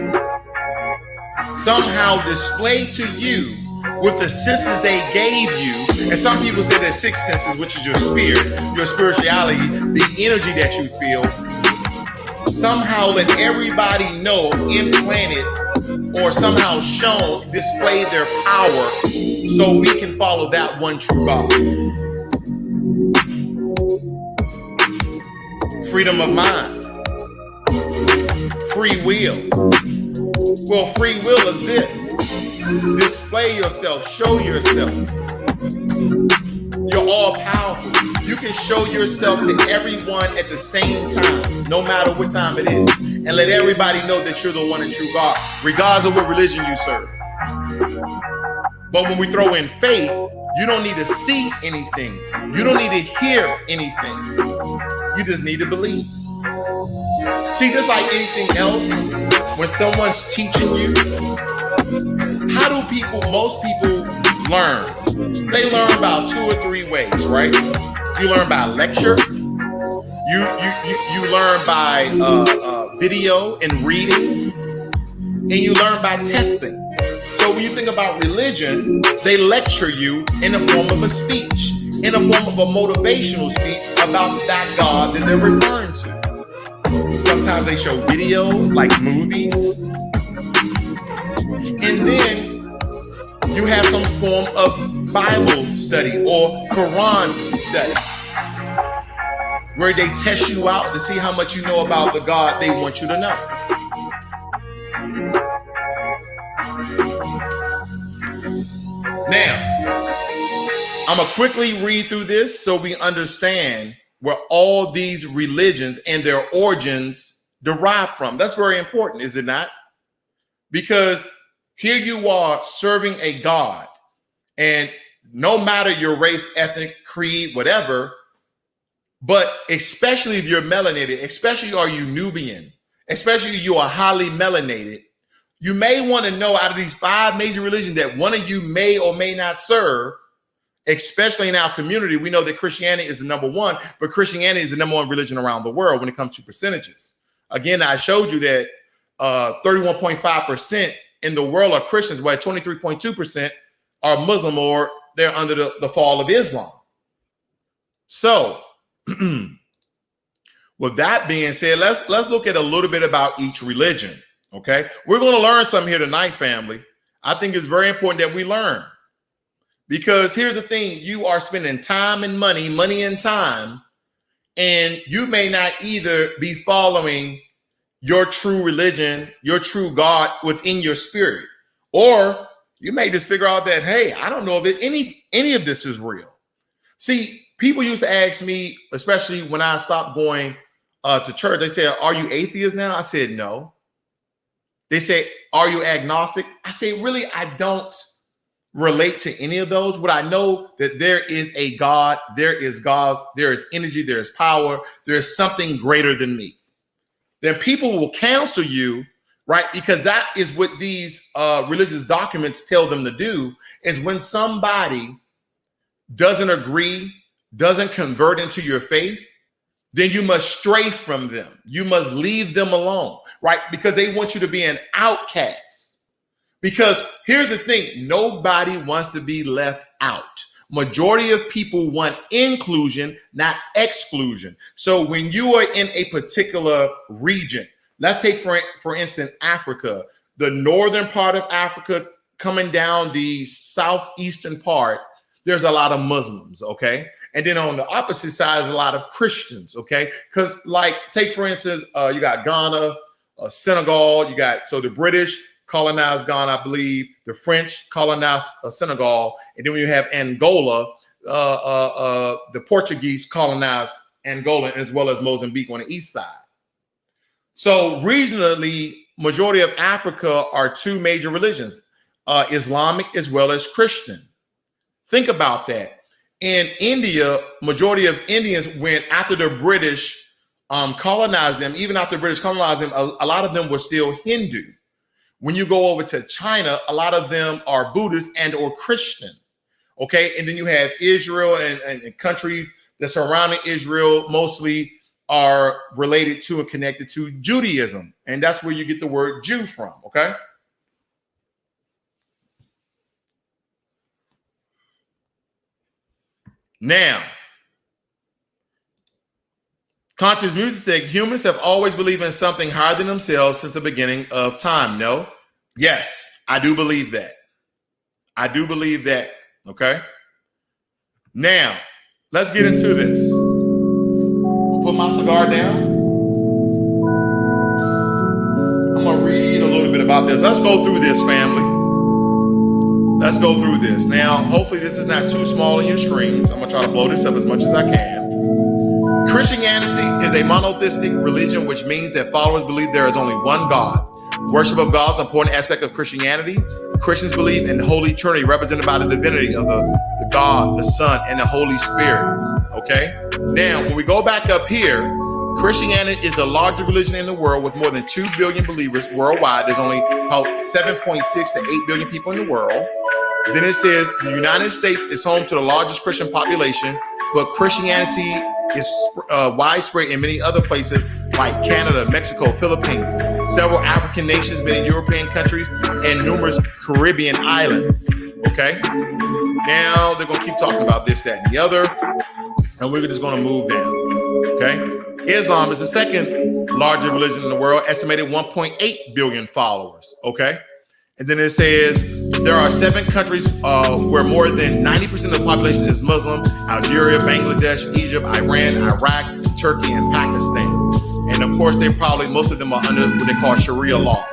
somehow display to you with the senses they gave you? And some people say there's 6 senses, which is your spirit, your spirituality, the energy that you feel. Somehow let everybody know, implanted or somehow shown, display their power so we can follow that one true God. Freedom of mind. Free will. Well, free will is this. Display yourself, show yourself. You're all powerful. You can show yourself to everyone at the same time, no matter what time it is, and let everybody know that you're the one and true God, regardless of what religion you serve. But when we throw in faith, you don't need to see anything. You don't need to hear anything. You just need to believe. See, just like anything else, when someone's teaching you, how do most people learn? They learn about 2 or 3 ways, right? You learn by lecture. You learn by video and reading, and you learn by testing. So when you think about religion, they lecture you in the form of a speech, in the form of a motivational speech about that God that they're referring to. Sometimes they show videos like movies, and then you have some form of Bible study or Quran study, where they test you out to see how much you know about the God they want you to know. Now, I'm going to quickly read through this so we understand where all these religions and their origins derive from. That's very important, is it not? Because here you are serving a God, and no matter your race, ethnic, creed, whatever, but especially if you're melanated, especially are you Nubian, especially you are highly melanated, you may want to know out of these 5 major religions that one of you may or may not serve. Especially in our community, we know that Christianity is the number 1, but Christianity is the number 1 religion around the world when it comes to percentages. Again, I showed you that 31.5% in the world are Christians, while 23.2% are Muslim, or they're under the fall of Islam. So, with that being said, let's look at a little bit about each religion. Okay, we're going to learn something here tonight, family. I think it's very important that we learn. Because here's the thing, you are spending time and money and time, and you may not either be following your true religion, your true God within your spirit, or you may just figure out that, hey, I don't know if any of this is real. See, people used to ask me, especially when I stopped going to church, they said, are you atheist now? I said, no. They say, are you agnostic? I say, really, I don't relate to any of those. What I know that there is a God, there is gods, there is energy, there is power, there is something greater than me. Then people will cancel you, right? Because that is what these religious documents tell them to do, is when somebody doesn't agree, doesn't convert into your faith, then you must stray from them. You must leave them alone, right? Because they want you to be an outcast. Because here's the thing, nobody wants to be left out. Majority of people want inclusion, not exclusion. So when you are in a particular region, Let's take, for instance, Africa, the northern part of Africa coming down the southeastern part, there's a lot of Muslims, okay? And then on the opposite side is a lot of Christians, okay? Because like, take for instance, you got Ghana, Senegal, so the British colonized Ghana, I believe. The French colonized Senegal. And then when you have Angola, the Portuguese colonized Angola as well as Mozambique on the east side. So regionally, majority of Africa are two major religions, Islamic as well as Christian. Think about that. In India, majority of Indians went after the British colonized them. Even after the British colonized them, a lot of them were still Hindu. When you go over to China, a lot of them are Buddhist and or Christian. Okay, and then you have Israel and countries that surrounding Israel mostly are related to and connected to Judaism. And that's where you get the word Jew from, okay? Now, conscious music said humans have always believed in something higher than themselves since the beginning of time. No? Yes, I do believe that. I do believe that, okay? Now, let's get into this. I'll put my cigar down. I'm going to read a little bit about this. Let's go through this, family. Let's go through this. Now, hopefully this is not too small on your screens. I'm going to try to blow this up as much as I can. Christianity is a monotheistic religion, which means that followers believe there is only one God. Worship of God is an important aspect of Christianity. Christians believe in the Holy Trinity, represented by the divinity of the God, the Son, and the Holy Spirit. Okay? Now, when we go back up here, Christianity is the largest religion in the world with more than 2 billion believers worldwide. There's only about 7.6 to 8 billion people in the world. Then it says the United States is home to the largest Christian population, but Christianity is widespread in many other places like Canada, Mexico, Philippines, several African nations, many European countries, and numerous Caribbean islands. Okay? Now they're going to keep talking about this, that, and the other, and we're just going to move down. Okay? Islam is the second largest religion in the world, estimated 1.8 billion followers. Okay? And then it says there are 7 countries where more than 90% of the population is Muslim: Algeria, Bangladesh, Egypt, Iran, Iraq, Turkey, and Pakistan. And of course, most of them are under what they call Sharia law.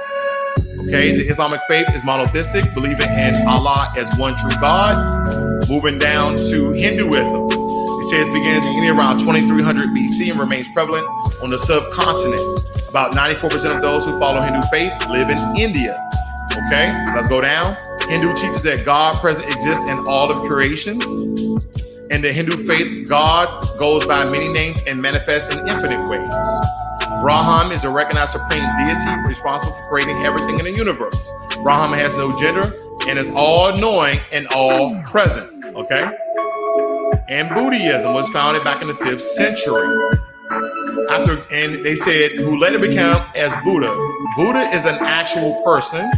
Okay, the Islamic faith is monotheistic, believing in Allah as one true God. Moving down to Hinduism. It says begins in around 2300 BC and remains prevalent on the subcontinent. About 94% of those who follow Hindu faith live in India. Okay, let's go down. Hindu teaches that God present exists in all of creations. In the Hindu faith, God goes by many names and manifests in infinite ways. Brahman is a recognized supreme deity responsible for creating everything in the universe. Brahman has no gender and is all-knowing and all-present. Okay? And Buddhism was founded back in the 5th century. And they said, who later became as Buddha. Buddha is an actual person.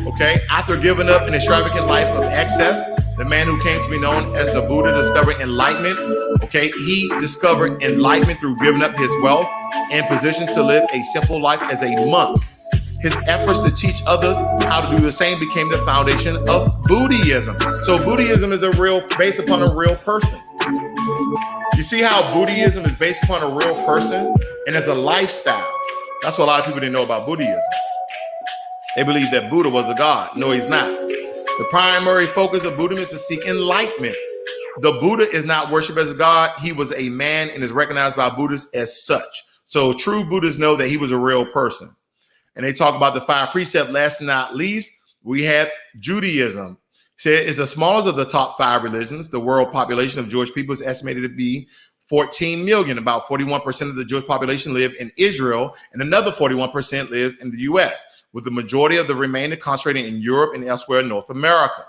Okay, after giving up an extravagant life of excess, the man who came to be known as the Buddha discovered enlightenment. Okay, he discovered enlightenment through giving up his wealth and position to live a simple life as a monk. His efforts to teach others how to do the same became the foundation of Buddhism. So Buddhism is based upon a real person. You see how Buddhism is based upon a real person, and it's a lifestyle. That's what a lot of people didn't know about Buddhism. They believe that Buddha was a god. No, he's not. The primary focus of Buddhism is to seek enlightenment. The Buddha is not worshipped as a god. He was a man and is recognized by Buddhists as such. So true Buddhists know that he was a real person. And they talk about the 5 precepts. Last and not least, we have Judaism. It's the smallest of the top 5 religions. The world population of Jewish people is estimated to be 14 million. About 41% of the Jewish population live in Israel, and another 41% lives in the U.S., with the majority of the remainder concentrated in Europe and elsewhere in North America.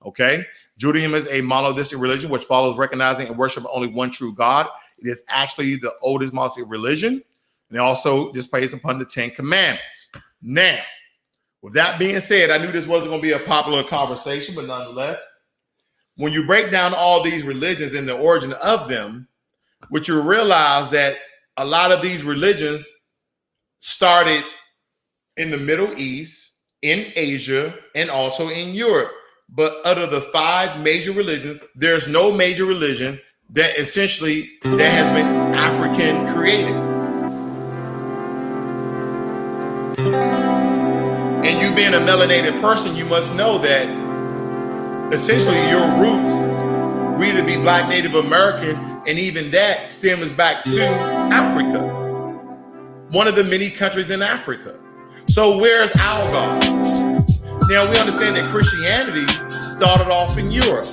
Okay? Judaism is a monotheistic religion which follows recognizing and worship only one true God. It is actually the oldest monotheistic religion, and it also displays upon the 10 Commandments. Now, with that being said, I knew this wasn't going to be a popular conversation, but nonetheless, when you break down all these religions and the origin of them, what you realize that a lot of these religions started in the Middle East, in Asia, and also in Europe. But out of the 5 major religions, there's no major religion that essentially that has been African created. And you being a melanated person, you must know that essentially your roots will either be Black Native American, and even that stems back to Africa, one of the many countries in Africa. So where's our God? Now we understand that Christianity started off in Europe.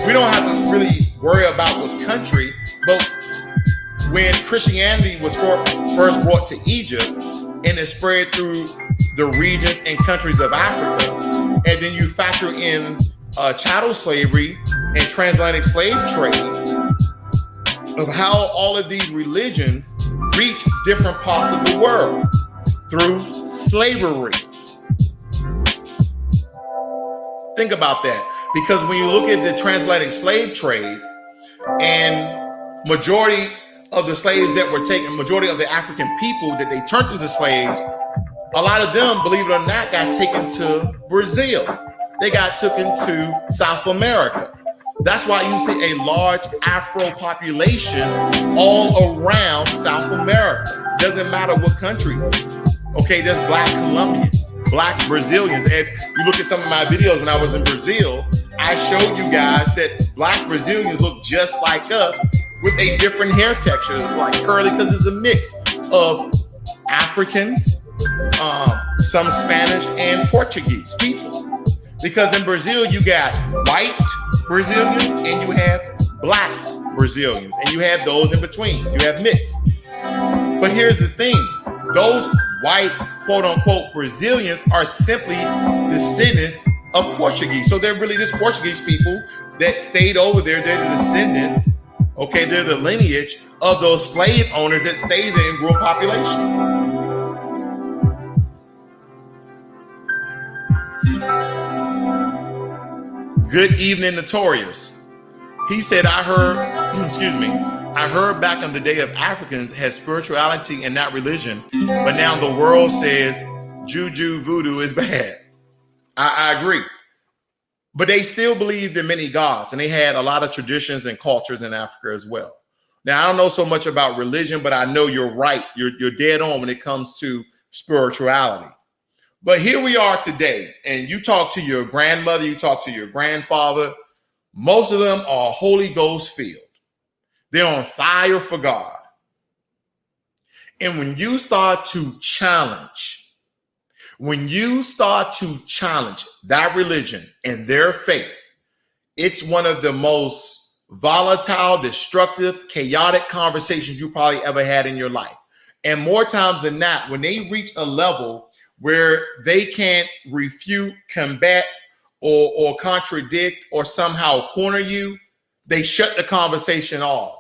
We don't have to really worry about what country, but when Christianity was first brought to Egypt and it spread through the regions and countries of Africa, and then you factor in chattel slavery and transatlantic slave trade, of how all of these religions reach different parts of the world through slavery. Think about that, because when you look at the transatlantic slave trade, and majority of the slaves that were taken, majority of the African people that they turned into slaves, a lot of them, believe it or not, got taken to Brazil. They got taken to South America. That's why you see a large Afro population all around South America. Doesn't matter what country. Okay, there's Black Colombians, Black Brazilians. And you look at some of my videos when I was in Brazil, I showed you guys that Black Brazilians look just like us with a different hair texture, like curly, because it's a mix of Africans, some Spanish and Portuguese people. Because in Brazil, you got white Brazilians and you have Black Brazilians, and you have those in between. You have mixed. But here's the thing. Those white, quote unquote, Brazilians are simply descendants of Portuguese. So they're really just Portuguese people that stayed over there. They're the descendants, okay, they're the lineage of those slave owners that stayed there and grew a population. Good evening, Notorious. He said, I heard back in the day of Africans had spirituality and not religion, but now the world says juju voodoo is bad. I agree. But they still believed in many gods, and they had a lot of traditions and cultures in Africa as well. Now, I don't know so much about religion, but I know you're right. You're dead on when it comes to spirituality. But here we are today, and you talk to your grandmother, you talk to your grandfather. Most of them are Holy Ghost filled. They're on fire for God. And when you start to challenge that religion and their faith, it's one of the most volatile, destructive, chaotic conversations you probably ever had in your life. And more times than not, when they reach a level where they can't refute, combat, or contradict, or somehow corner you, they shut the conversation off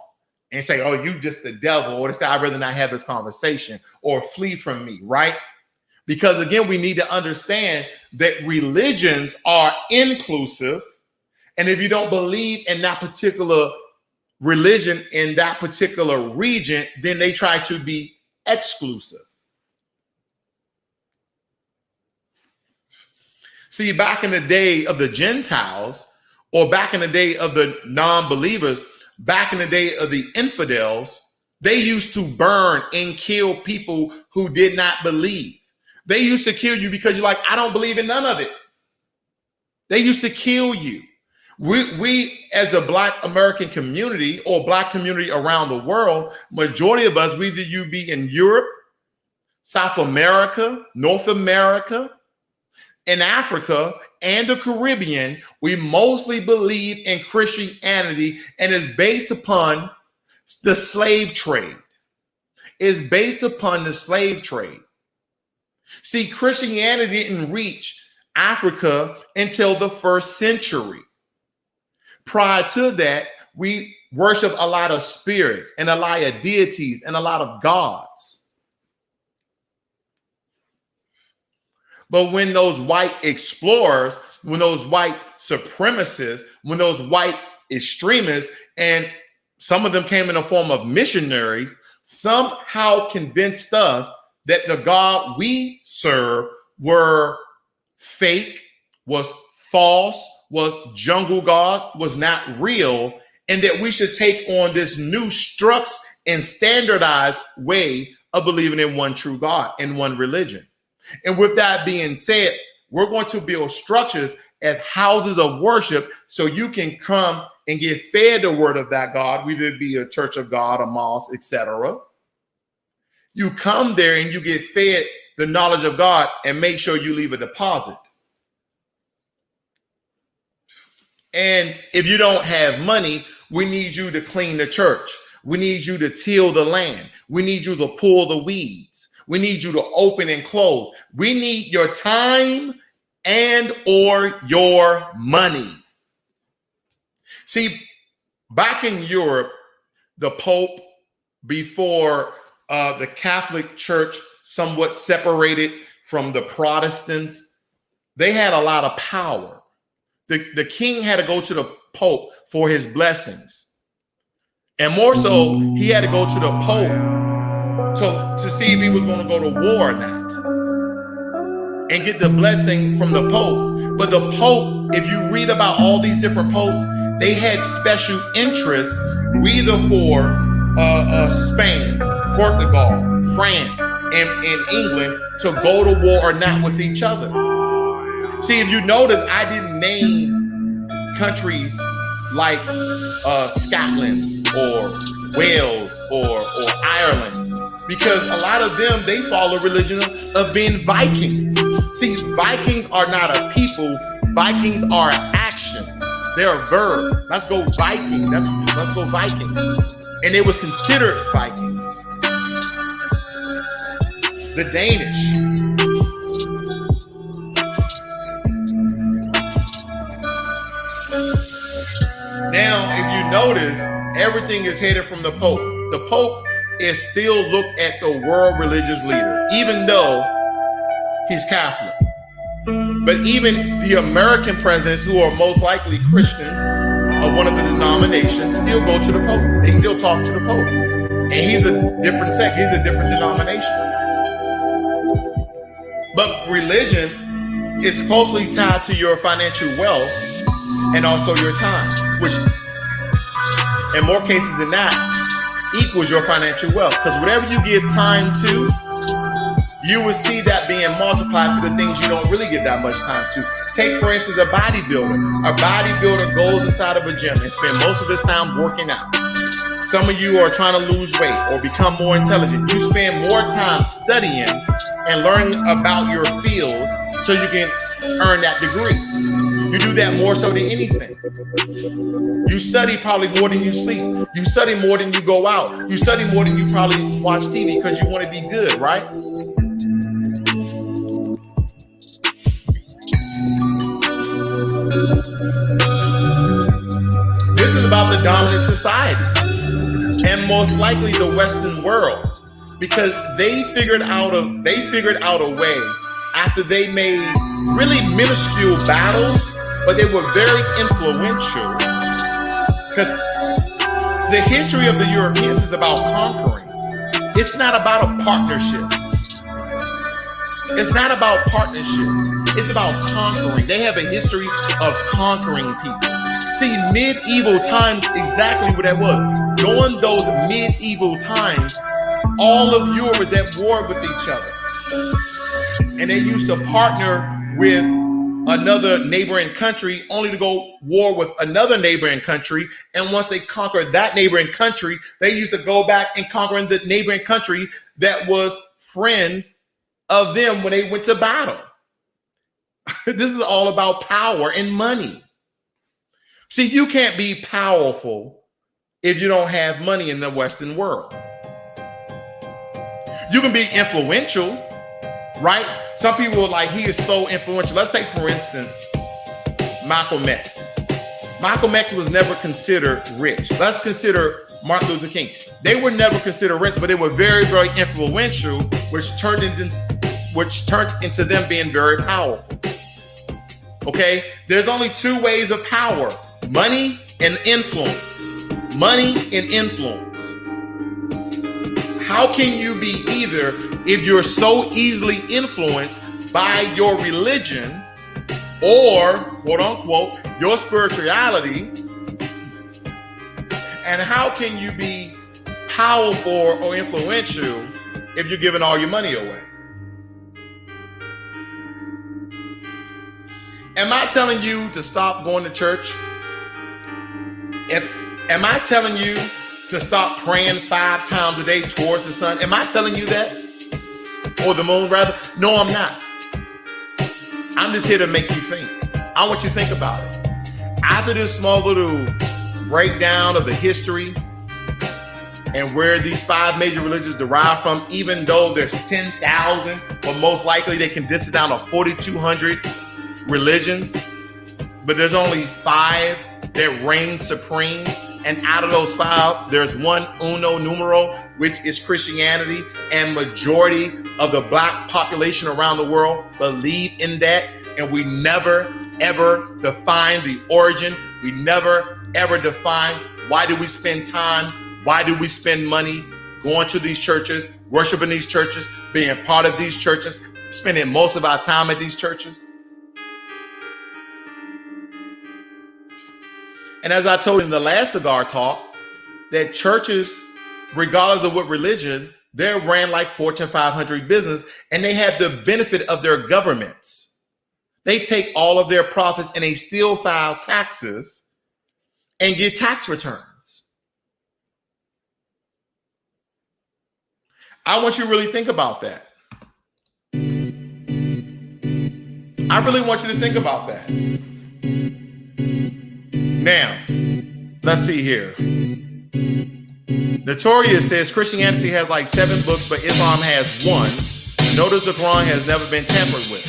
and say, oh, you just the devil, or they say, I'd rather not have this conversation, or flee from me, right? Because again, we need to understand that religions are inclusive, and if you don't believe in that particular religion in that particular region, then they try to be exclusive. See, back in the day of the Gentiles, or back in the day of the non-believers, back in the day of the infidels, they used to burn and kill people who did not believe. They used to kill you because you're like, I don't believe in none of it. They used to kill you. We as a Black American community or Black community around the world, majority of us, whether you be in Europe, South America, North America, in Africa, and the Caribbean, we mostly believe in Christianity, and it's based upon the slave trade. It's based upon the slave trade. See, Christianity didn't reach Africa until the 1st century. Prior to that, we worship a lot of spirits and a lot of deities and a lot of gods. But when those white explorers, when those white supremacists, when those white extremists, and some of them came in the form of missionaries, somehow convinced us that the God we serve were fake, was false, was jungle God, was not real, and that we should take on this new structured and standardized way of believing in one true God and one religion. And with that being said, we're going to build structures as houses of worship so you can come and get fed the word of that God, whether it be a church of God, a mosque, etc. You come there and you get fed the knowledge of God, and make sure you leave a deposit. And if you don't have money, we need you to clean the church. We need you to till the land. We need you to pull the weeds. We need you to open and close. We need your time and or your money. See, back in Europe, the Pope, before the Catholic Church somewhat separated from the Protestants, they had a lot of power. The king had to go to the Pope for his blessings. And more so, he had to go to the Pope to see if he was going to go to war or not and get the blessing from the Pope. But the Pope, if you read about all these different popes, they had special interest either for Spain, Portugal, France, and England to go to war or not with each other. See, if you notice, I didn't name countries like Scotland or Wales or Ireland, because a lot of them, they follow religion of being Vikings. See, Vikings are not a people. Vikings are an action. They're a verb. Let's go Viking. Let's go Viking. And it was considered Vikings. The Danish. Now, if you notice, everything is headed from the Pope. The Pope is still looked at the world religious leader, even though he's Catholic. But even the American presidents, who are most likely Christians of one of the denominations, still go to the Pope. They still talk to the Pope. And he's a different sect. He's a different denomination. But religion is closely tied to your financial wealth and also your time, which in more cases than not equals your financial wealth. Because whatever you give time to, you will see that being multiplied to the things you don't really give that much time to. Take, for instance, a bodybuilder. A bodybuilder goes inside of a gym and spends most of his time working out. Some of you are trying to lose weight or become more intelligent. You spend more time studying and learning about your field so you can earn that degree. You do that more so than anything. You study probably more than you sleep. You study more than you go out. You study more than you probably watch TV because you want to be good, right? This is about the dominant society and most likely the Western world, because they figured out a way after they made really minuscule battles, but they were very influential. Because the history of the Europeans is about conquering. It's not about partnerships. It's not about partnerships. It's about conquering. They have a history of conquering people. See, medieval times, exactly what that was. During those medieval times, all of Europe was at war with each other. And they used to partner with another neighboring country only to go war with another neighboring country. And once they conquered that neighboring country, they used to go back and conquer the neighboring country that was friends of them when they went to battle. This is all about power and money. See, you can't be powerful if you don't have money in the Western world. You can be influential, right? Some people are like, he is so influential. Let's take, for instance, Malcolm X. Malcolm X was never considered rich. Let's consider Martin Luther King. They were never considered rich, but they were very, very influential, which turned into them being very powerful. Okay? There's only two ways of power: money and influence. Money and influence. How can you be either if you're so easily influenced by your religion or, quote unquote, your spirituality? And how can you be powerful or influential if you're giving all your money away? Am I telling you to stop going to church? Am I telling you to stop praying 5 times a day towards the sun? Am I telling you that? Or the moon, rather? No, I'm not. I'm just here to make you think. I want you to think about it. After this small little breakdown of the history and where these 5 major religions derive from, even though there's 10,000, but most likely they can distill down to 4,200 religions, but there's only 5 that reign supreme. And out of those 5, there's one uno numero, which is Christianity, and majority of the Black population around the world believe in that. And we never, ever define the origin. We never, ever define why do we spend time, why do we spend money going to these churches, worshiping these churches, being part of these churches, spending most of our time at these churches. And as I told you in the last Cigar talk, that churches, regardless of what religion, they're ran like Fortune 500 business, and they have the benefit of their governments. They take all of their profits and they still file taxes and get tax returns. I want you to really think about that. I really want you to think about that. Now, let's see here. Notorious says Christianity has like 7 books, but Islam has 1. Notice the Quran has never been tampered with.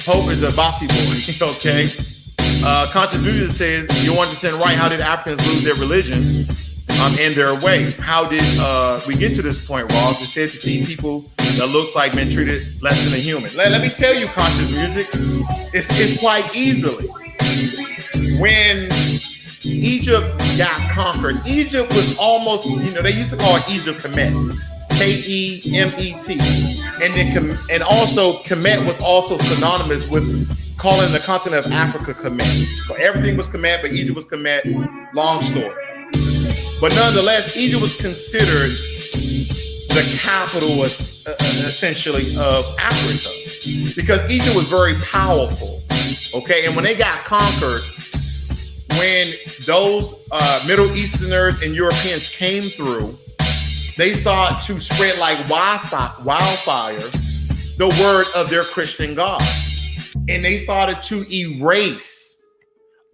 Pope is a bossy boy, okay? Conscious Buddhism says, you're 100% right. How did Africans lose their religion and their way? How did we get to this point, Ross? It's said to see people that looks like been treated less than a human. Let me tell you, Conscious Music, it's quite easily. When Egypt got conquered, Egypt was almost, they used to call it Egypt Kemet, K-E-M-E-T. And also Kemet was also synonymous with calling the continent of Africa Kemet. So everything was Kemet, but Egypt was Kemet. Long story. But nonetheless, Egypt was considered the capital, essentially, of Africa because Egypt was very powerful. Okay, and when they got conquered, when those Middle Easterners and Europeans came through, they started to spread like wildfire the word of their Christian God. And they started to erase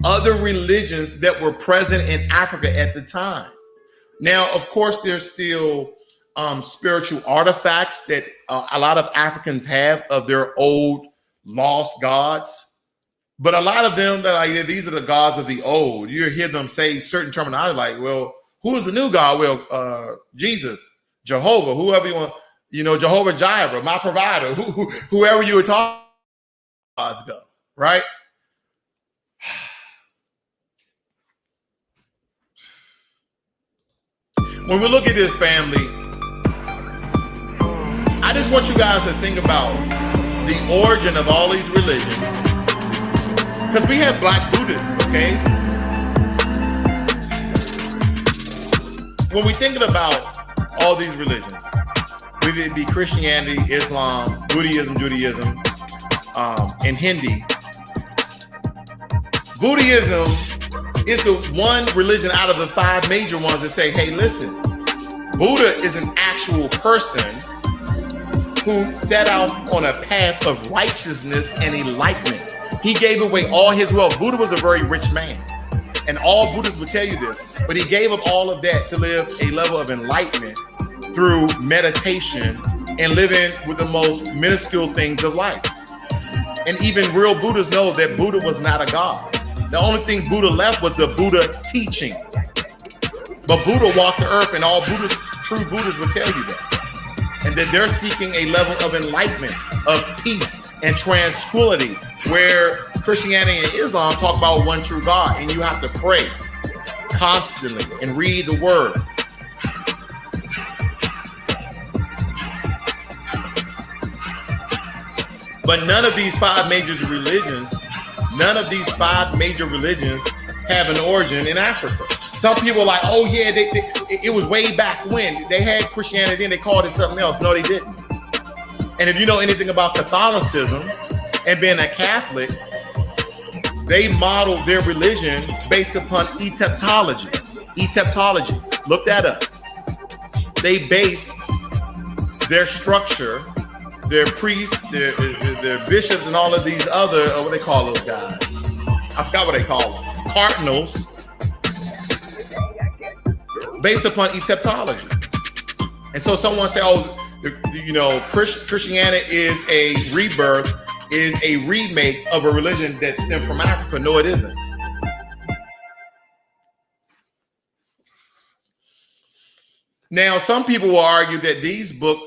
other religions that were present in Africa at the time. Now, of course, there's still spiritual artifacts that a lot of Africans have of their old lost gods. But a lot of them that are like, these are the gods of the old. You hear them say certain terminology like, well, who is the new God? Well, Jesus, Jehovah, whoever you want, Jehovah Jireh, my provider, whoever you were talking gods go, right? When we look at this, family, I just want you guys to think about the origin of all these religions. Because we have Black Buddhists, okay? When we're thinking about all these religions, whether it be Christianity, Islam, Buddhism, Judaism, and Hindi, Buddhism is the one religion out of the 5 major ones that say, hey, listen, Buddha is an actual person who set out on a path of righteousness and enlightenment. He gave away all his wealth. Buddha was a very rich man. And all Buddhists will tell you this. But he gave up all of that to live a level of enlightenment through meditation and living with the most minuscule things of life. And even real Buddhists know that Buddha was not a god. The only thing Buddha left was the Buddha teachings. But Buddha walked the earth, and all Buddhists, true Buddhists will tell you that. And that they're seeking a level of enlightenment, of peace and tranquility, where Christianity and Islam talk about one true God, and you have to pray constantly and read the word. But none of these five major religions have an origin in Africa. Some people are like, oh yeah, it was way back when. They had Christianity and they called it something else. No, they didn't. And if you know anything about Catholicism and being a Catholic, they modeled their religion based upon Egyptology. Look that up. They based their structure, their priests, their bishops, and all of these other, what they call those guys? I forgot what they call them. Cardinals, based upon Egyptology. And so someone say, oh, Christianity is a rebirth, is a remake of a religion that stemmed from Africa. No, it isn't. Now, some people will argue that these books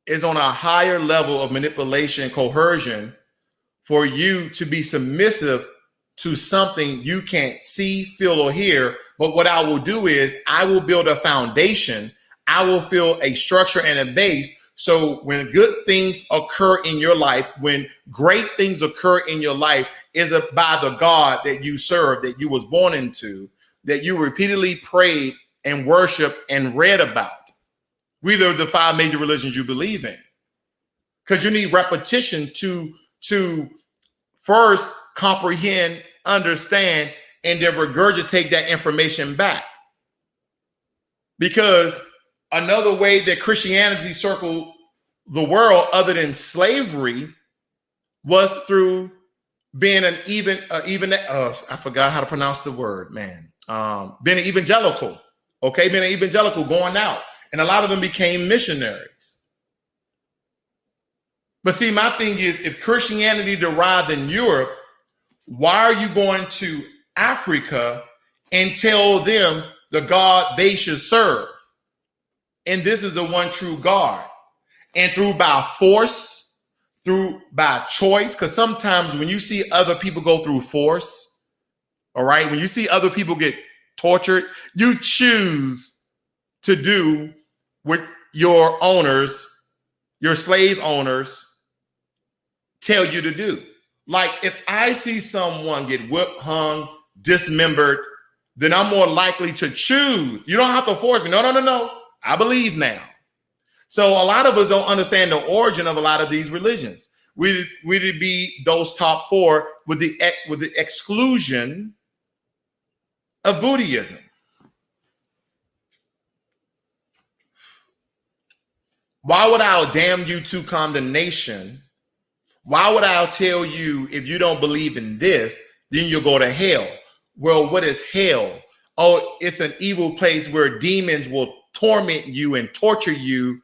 is on a higher level of manipulation, coercion, for you to be submissive to something you can't see, feel, or hear. But what I will do is I will build a foundation. I will build a structure and a base. So when good things occur in your life, when great things occur in your life, is by the God that you serve, that you was born into, that you repeatedly prayed and worshiped and read about. These are the five major religions you believe in. Because you need repetition to first comprehend, understand, and then regurgitate that information back. Because another way that Christianity circled the world other than slavery was through being an I forgot how to pronounce the word, man. Being an evangelical, okay? Being an evangelical, going out. And a lot of them became missionaries. But see, my thing is, if Christianity derived in Europe, why are you going to Africa and tell them the God they should serve? And this is the one true God. And through by force, through by choice, because sometimes when you see other people go through force, all right, when you see other people get tortured, you choose to do what your owners, your slave owners, tell you to do. Like if I see someone get whipped, hung, dismembered, then I'm more likely to choose. You don't have to force me. No. I believe now. So a lot of us don't understand the origin of a lot of these religions. We'd be those top four with the exclusion of Buddhism. Why would I damn you to condemnation? Why would I tell you if you don't believe in this, then you'll go to hell? Well, what is hell? Oh, it's an evil place where demons will torment you and torture you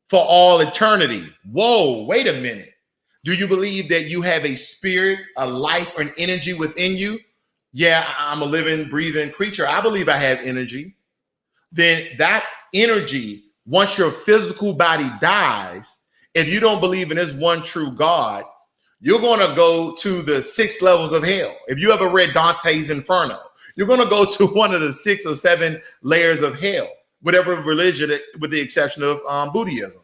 for all eternity. Whoa, wait a minute. Do you believe that you have a spirit, a life, or an energy within you? Yeah, I'm a living, breathing creature. I believe I have energy. Then that energy, once your physical body dies, if you don't believe in this one true God, you're going to go to the 6 levels of hell. If you ever read Dante's Inferno, you're going to go to one of the 6 or 7 layers of hell, whatever religion, with the exception of Buddhism.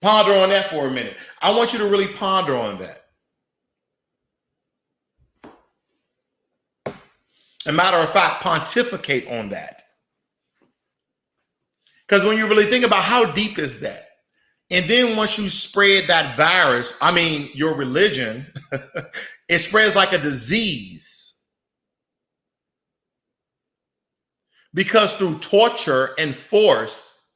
Ponder on that for a minute. I want you to really ponder on that. As a matter of fact, pontificate on that. Because when you really think about how deep is that, and then once you spread that virus, your religion, it spreads like a disease. Because through torture and force,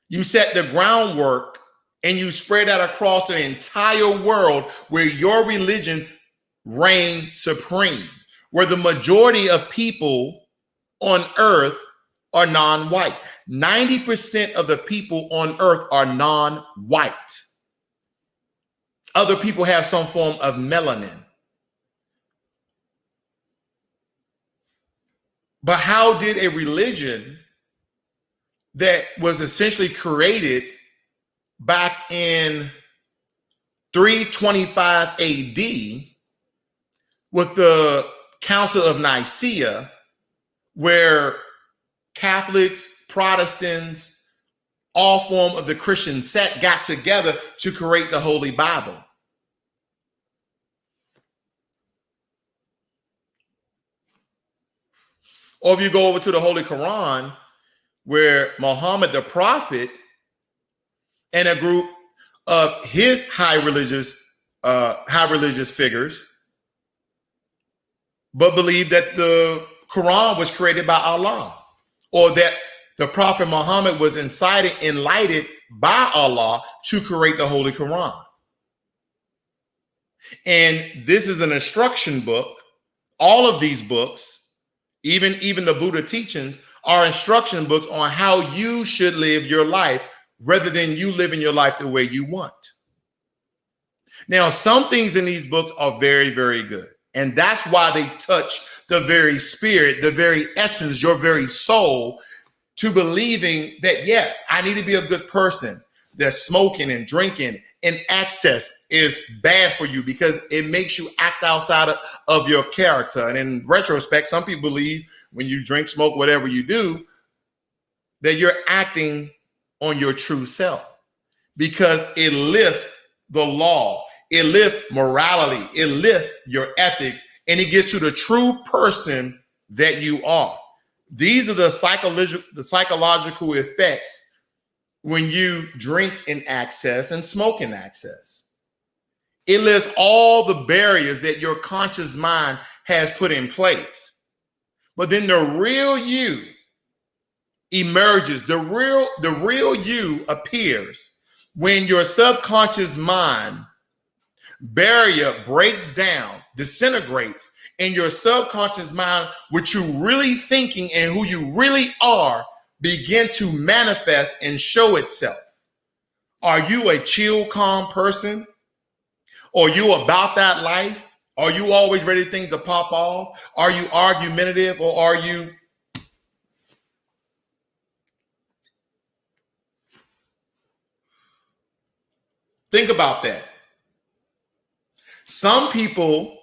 you set the groundwork and you spread that across the entire world where your religion reigns supreme, where the majority of people on earth are non-white. 90% of the people on earth are non-white. Other people have some form of melanin. But how did a religion that was essentially created back in 325 AD with the Council of Nicaea, where Catholics, Protestants, all form of the Christian sect got together to create the Holy Bible. Or if you go over to the Holy Quran, where Muhammad the prophet and a group of his high religious figures, but believe that the Quran was created by Allah, or that the Prophet Muhammad was enlightened by Allah to create the Holy Quran. And this is an instruction book. All of these books, even the Buddha teachings, are instruction books on how you should live your life rather than you living your life the way you want. Now, some things in these books are very, very good. And that's why they touch the very spirit, the very essence, your very soul, to believing that, yes, I need to be a good person, that smoking and drinking and access is bad for you because it makes you act outside of your character. And in retrospect, some people believe when you drink, smoke, whatever you do, that you're acting on your true self because it lifts the law, it lifts morality, it lifts your ethics, and it gets to the true person that you are. These are the psychological effects when you drink in access and smoke in access. It lists all the barriers that your conscious mind has put in place. But then the real you emerges. The real you appears when your subconscious mind barrier breaks down, disintegrates, and your subconscious mind, what you're really thinking and who you really are, begin to manifest and show itself. Are you a chill, calm person? Are you about that life? Are you always ready for things to pop off? Are you argumentative, or are you think about that? Some people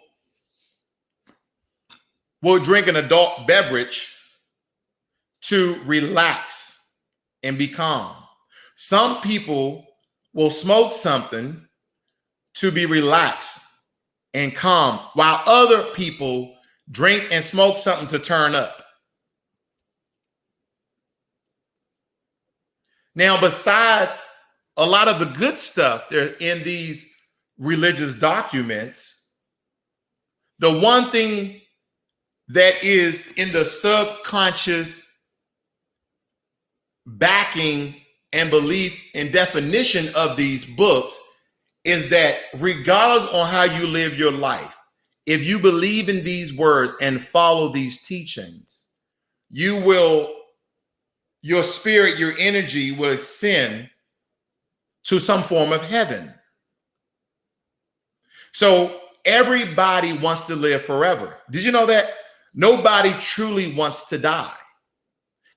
will drink an adult beverage to relax and be calm. Some people will smoke something to be relaxed and calm, while other people drink and smoke something to turn up. Now, besides a lot of the good stuff there in these religious documents, the one thing that is in the subconscious backing and belief and definition of these books is that regardless on how you live your life, if you believe in these words and follow these teachings, your spirit, your energy will ascend to some form of heaven. So everybody wants to live forever. Did you know that? Nobody truly wants to die.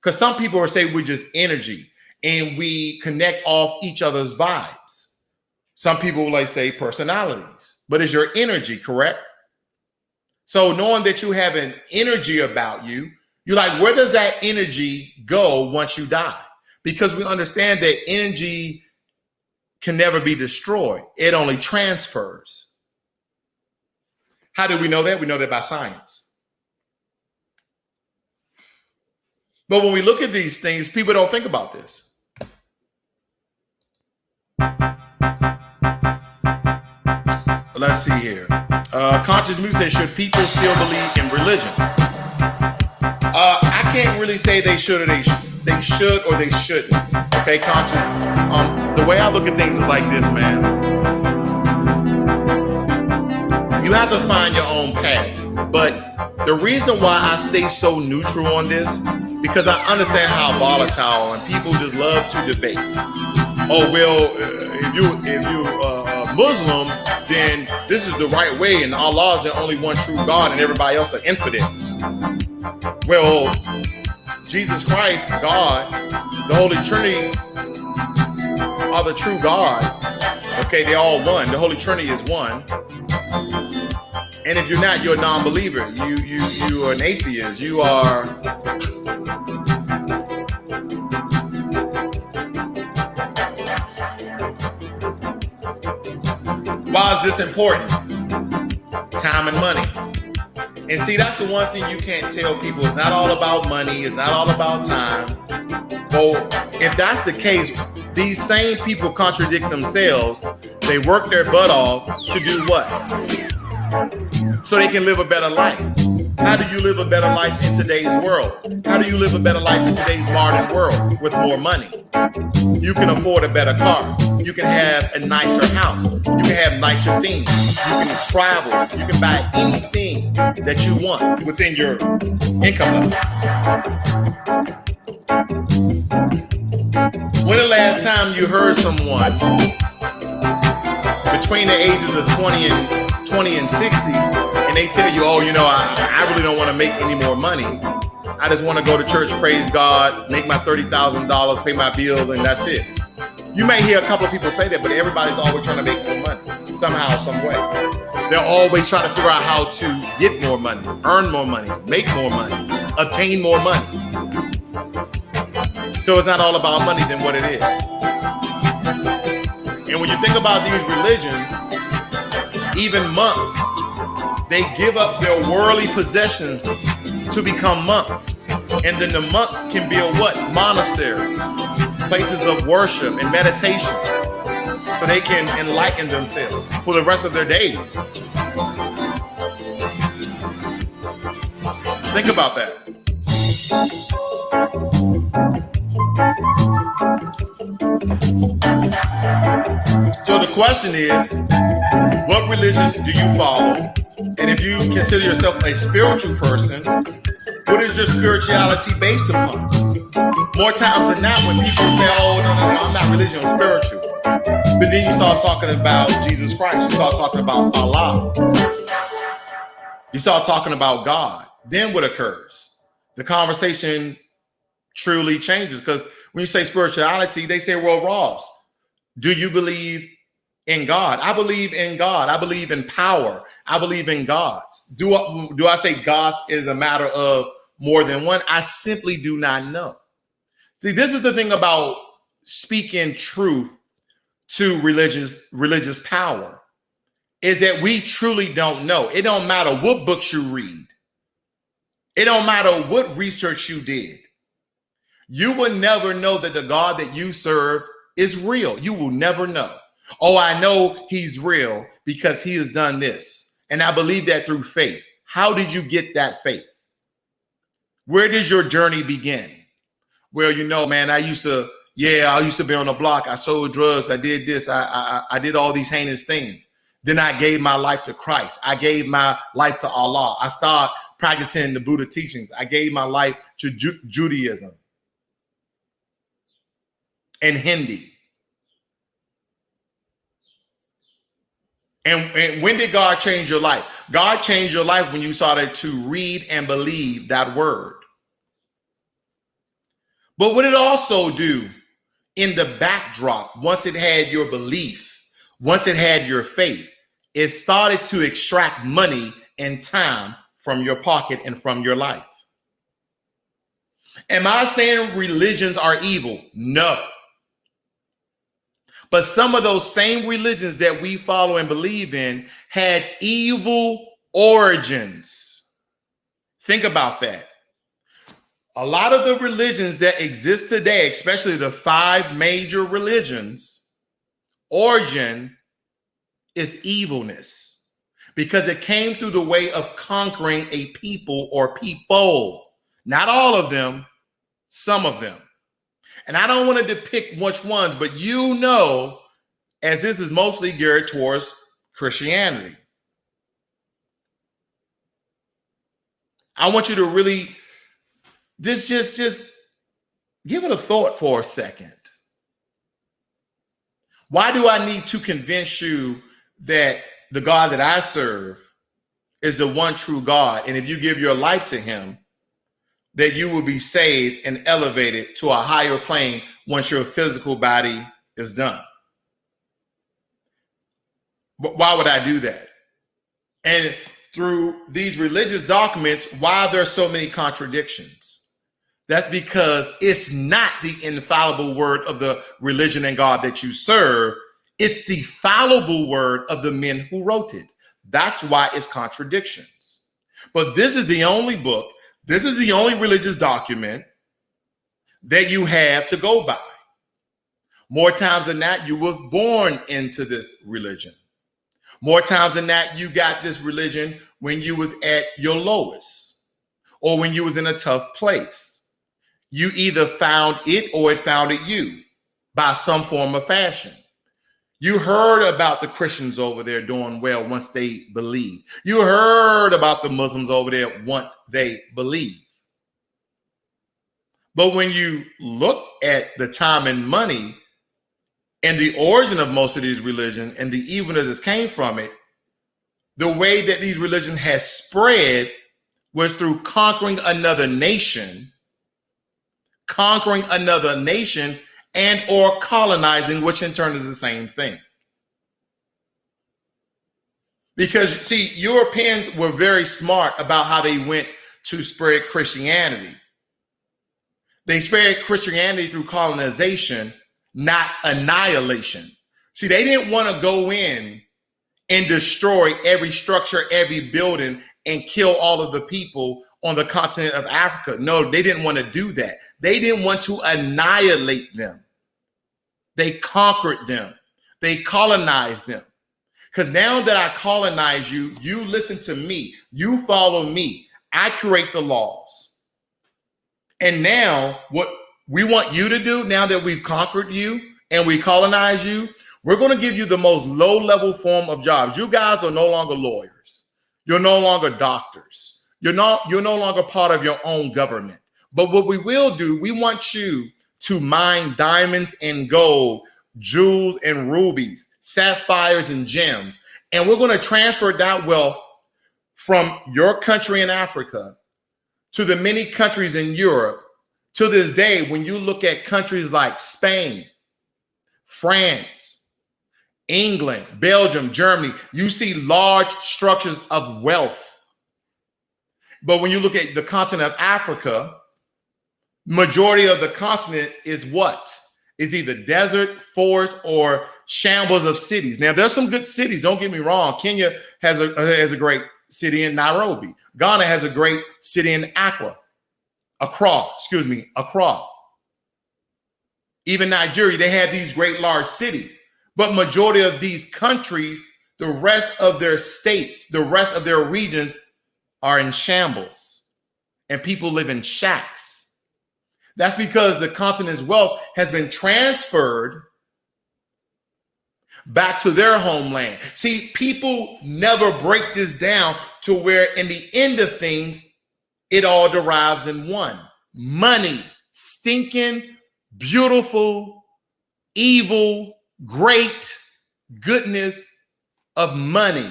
Because some people will say we're just energy and we connect off each other's vibes. Some people will like say personalities, but it's your energy, correct? So knowing that you have an energy about you, you're like, where does that energy go once you die? Because we understand that energy can never be destroyed. It only transfers. How do we know that? We know that by science. But when we look at these things, people don't think about this. Let's see here. Conscious Music says, should people still believe in religion? I can't really say they should or they should or they shouldn't. Okay, Conscious. The way I look at things is like this, man. You have to find your own path. But the reason why I stay so neutral on this, because I understand how volatile and people just love to debate. Oh, well, if you're a Muslim, then this is the right way, and Allah is the only one true God, and everybody else are infidels. Well, Jesus Christ, God, the Holy Trinity are the true God. Okay, they all one. The Holy Trinity is one. And if you're not, you're a non-believer. You are an atheist. You are Why is this important? Time and money. And see, that's the one thing you can't tell people. It's not all about money. It's not all about time. Well, if that's the case, these same people contradict themselves. They work their butt off to do what? So they can live a better life. How do you live a better life in today's world? How do you live a better life in today's modern world with more money? You can afford a better car. You can have a nicer house. You can have nicer things. You can travel. You can buy anything that you want within your income level. When the last time you heard someone between the ages of 20 and 60, and they tell you, oh, you know, I really don't want to make any more money. I just want to go to church, praise God, make my $30,000, pay my bills, and that's it. You may hear a couple of people say that, but everybody's always trying to make more money, somehow, some way. They're always trying to figure out how to get more money, earn more money, make more money, obtain more money. So it's not all about money than what it is. And when you think about these religions, even monks, they give up their worldly possessions to become monks. And then the monks can build what? Monasteries, places of worship and meditation, so they can enlighten themselves for the rest of their days. Think about that. So the question is, what religion do you follow? And if you consider yourself a spiritual person, what is your spirituality based upon? More times than not, when people say, oh, no, I'm not religious, I'm spiritual. But then you start talking about Jesus Christ. You start talking about Allah. You start talking about God. Then what occurs? The conversation truly changes, because when you say spirituality, they say, well, Ross, do you believe in God? I believe in God. I believe in power. I believe in gods. Do I say gods is a matter of more than one? I simply do not know. See, this is the thing about speaking truth to religious power, is that we truly don't know. It don't matter what books you read. It don't matter what research you did. You will never know that the God that you serve is real. You will never know. Oh, I know he's real because he has done this. And I believe that through faith. How did you get that faith? Where did your journey begin? Well, you know, man, I used to be on the block. I sold drugs. I did this. I did all these heinous things. Then I gave my life to Christ. I gave my life to Allah. I started practicing the Buddha teachings. I gave my life to Judaism and Hindi. And when did God change your life? God changed your life when you started to read and believe that word. But what it also do in the backdrop, once it had your belief, once it had your faith, it started to extract money and time from your pocket and from your life. Am I saying religions are evil? No. But some of those same religions that we follow and believe in had evil origins. Think about that. A lot of the religions that exist today, especially the 5 major religions, origin is evilness, because it came through the way of conquering a people or people. Not all of them, some of them. And I don't want to depict which ones, but you know, as this is mostly geared towards Christianity. I want you to really just give it a thought for a second. Why do I need to convince you that the God that I serve is the one true God? And if you give your life to him, that you will be saved and elevated to a higher plane once your physical body is done. But why would I do that? And through these religious documents, why there are so many contradictions? That's because it's not the infallible word of the religion and God that you serve. It's the fallible word of the men who wrote it. That's why it's contradictions. But this is the only book, this is the only religious document that you have to go by. More times than not, you were born into this religion. More times than not, you got this religion when you was at your lowest or when you was in a tough place. You either found it or it founded you by some form of fashion. You heard about the Christians over there doing well once they believe. You heard about the Muslims over there once they believe. But when you look at the time and money and the origin of most of these religions and the evilness that came from it, the way that these religions has spread was through conquering another nation and or colonizing, which in turn is the same thing. Because see, Europeans were very smart about how they went to spread Christianity. They spread Christianity through colonization, not annihilation. See, they didn't want to go in and destroy every structure, every building, and kill all of the people on the continent of Africa. No, they didn't want to do that. They didn't want to annihilate them. They conquered them. They colonized them. Because now that I colonize you, you listen to me. You follow me. I create the laws. And now what we want you to do, now that we've conquered you and we colonize you, we're going to give you the most low-level form of jobs. You guys are no longer lawyers. You're no longer doctors. You're no longer part of your own government. But what we will do, we want you to mine diamonds and gold, jewels and rubies, sapphires and gems. And we're going to transfer that wealth from your country in Africa to the many countries in Europe. To this day, when you look at countries like Spain, France, England, Belgium, Germany, you see large structures of wealth. But when you look at the continent of Africa, majority of the continent is what? Is either desert, forest, or shambles of cities. Now, there's some good cities, don't get me wrong. Kenya has a great city in Nairobi. Ghana has a great city in Accra. Even Nigeria, they have these great large cities. But majority of these countries, the rest of their states, the rest of their regions are in shambles. And people live in shacks. That's because the continent's wealth has been transferred back to their homeland. See, people never break this down to where in the end of things, it all derives in one. Money, stinking, beautiful, evil, great goodness of money.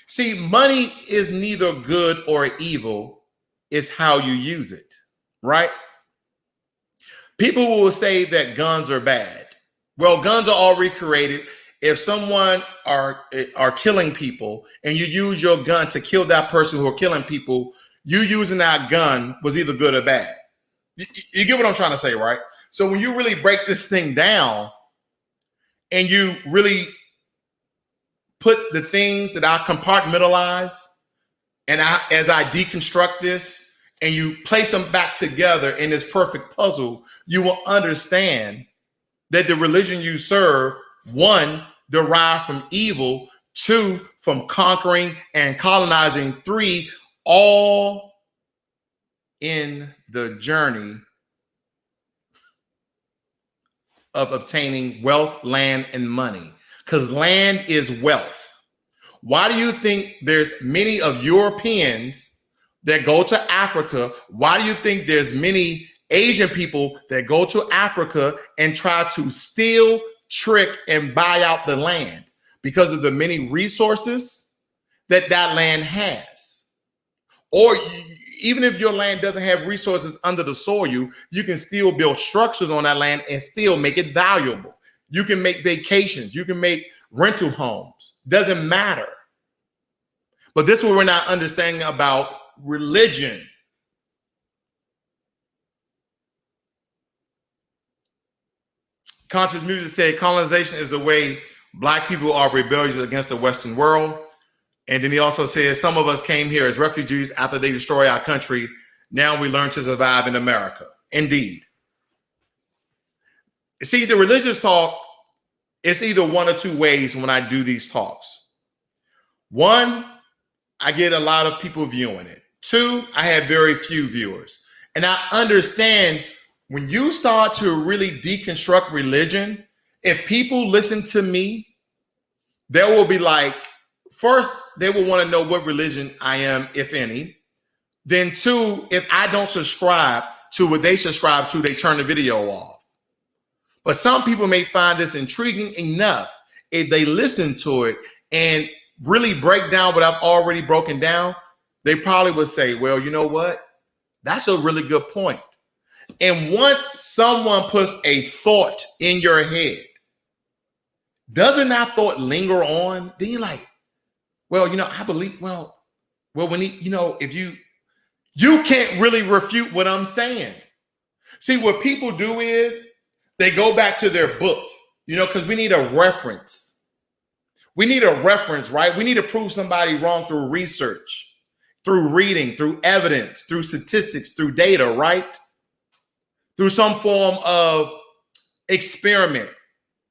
See, money is neither good or evil. It's how you use it, right? People will say that guns are bad. Well, guns are already created. If someone are killing people and you use your gun to kill that person who are killing people, you using that gun was either good or bad. You get what I'm trying to say, right? So when you really break this thing down and you really put the things that I compartmentalize and as I deconstruct this and you place them back together in this perfect puzzle, you will understand that the religion you serve, one, derived from evil, two, from conquering and colonizing, three, all in the journey of obtaining wealth, land, and money. Because land is wealth. Why do you think there's many of Europeans that go to Africa? Why do you think there's many Asian people that go to Africa and try to steal, trick, and buy out the land? Because of the many resources that land has. Or even if your land doesn't have resources under the soil, you can still build structures on that land and still make it valuable. You can make vacations. You can make rental homes. Doesn't matter. But this is what we're not understanding about religion. Conscious Music said colonization is the way Black people are rebellious against the Western world. And then he also says some of us came here as refugees after they destroyed our country. Now we learn to survive in America. Indeed. See, the religious talk, it's either one or two ways when I do these talks. One, I get a lot of people viewing it. Two, I have very few viewers. And I understand when you start to really deconstruct religion, if people listen to me, they will be like, first, they will want to know what religion I am, if any. Then two, if I don't subscribe to what they subscribe to, they turn the video off. But some people may find this intriguing enough if they listen to it and really break down what I've already broken down. They probably would say, well, you know what? That's a really good point. And once someone puts a thought in your head, doesn't that thought linger on? Then you're like, well, you know, I believe, well, when he, you know, if you can't really refute what I'm saying. See, what people do is they go back to their books, you know, because we need a reference. We need a reference, right? We need to prove somebody wrong through research, through reading, through evidence, through statistics, through data, right? Through some form of experiment,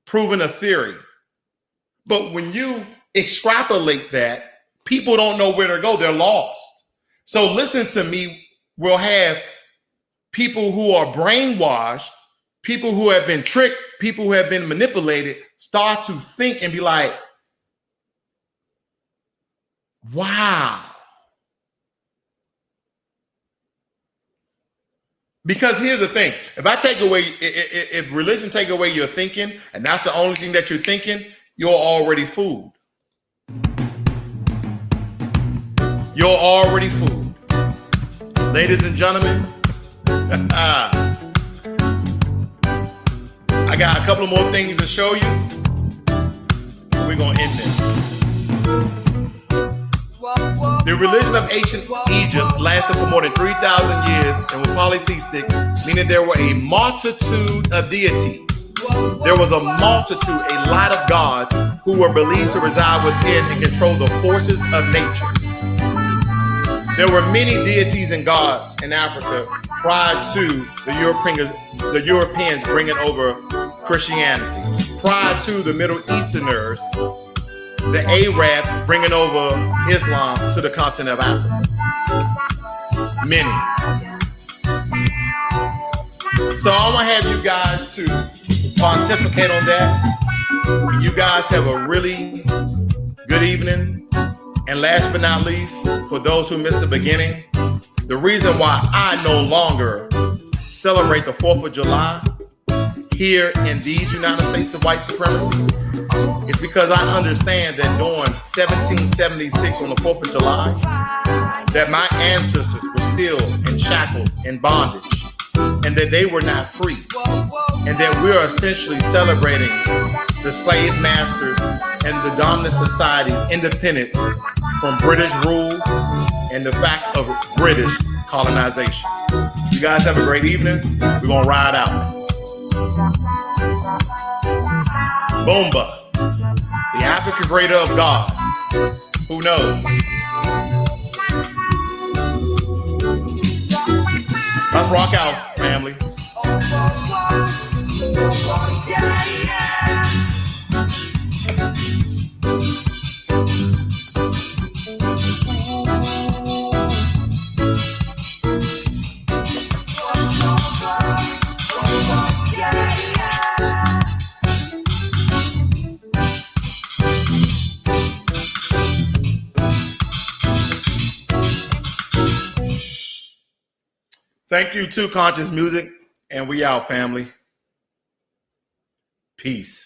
proving a theory. But when you extrapolate that, people don't know where to go. They're lost. So listen to me. We'll have people who are brainwashed, people who have been tricked, people who have been manipulated, start to think and be like, wow. Because here's the thing. If religion take away your thinking, and that's the only thing that you're thinking, you're already fooled. You're already fooled. Ladies and gentlemen, I got a couple of more things to show you. We're going to end this. The religion of ancient Egypt lasted for more than 3,000 years and was polytheistic, meaning there were a multitude of deities. There was a multitude, a lot of gods who were believed to reside within and control the forces of nature. There were many deities and gods in Africa prior to the Europeans bringing over Christianity, prior to the Middle Easterners, the Arabs bringing over Islam to the continent of Africa. Many. So I want to have you guys to pontificate on that. You guys have a really good evening. And last but not least, for those who missed the beginning, the reason why I no longer celebrate the 4th of July here in these United States of white supremacy is because I understand that during 1776 on the 4th of July, that my ancestors were still in shackles, in bondage, and that they were not free. And that we are essentially celebrating the slave masters and the dominant society's independence from British rule and the fact of British colonization. You guys have a great evening. We're going to ride out. Boomba, the African creator of God. Who knows? Let's rock out, family. Thank you to Conscious Music, and we out, family. Peace.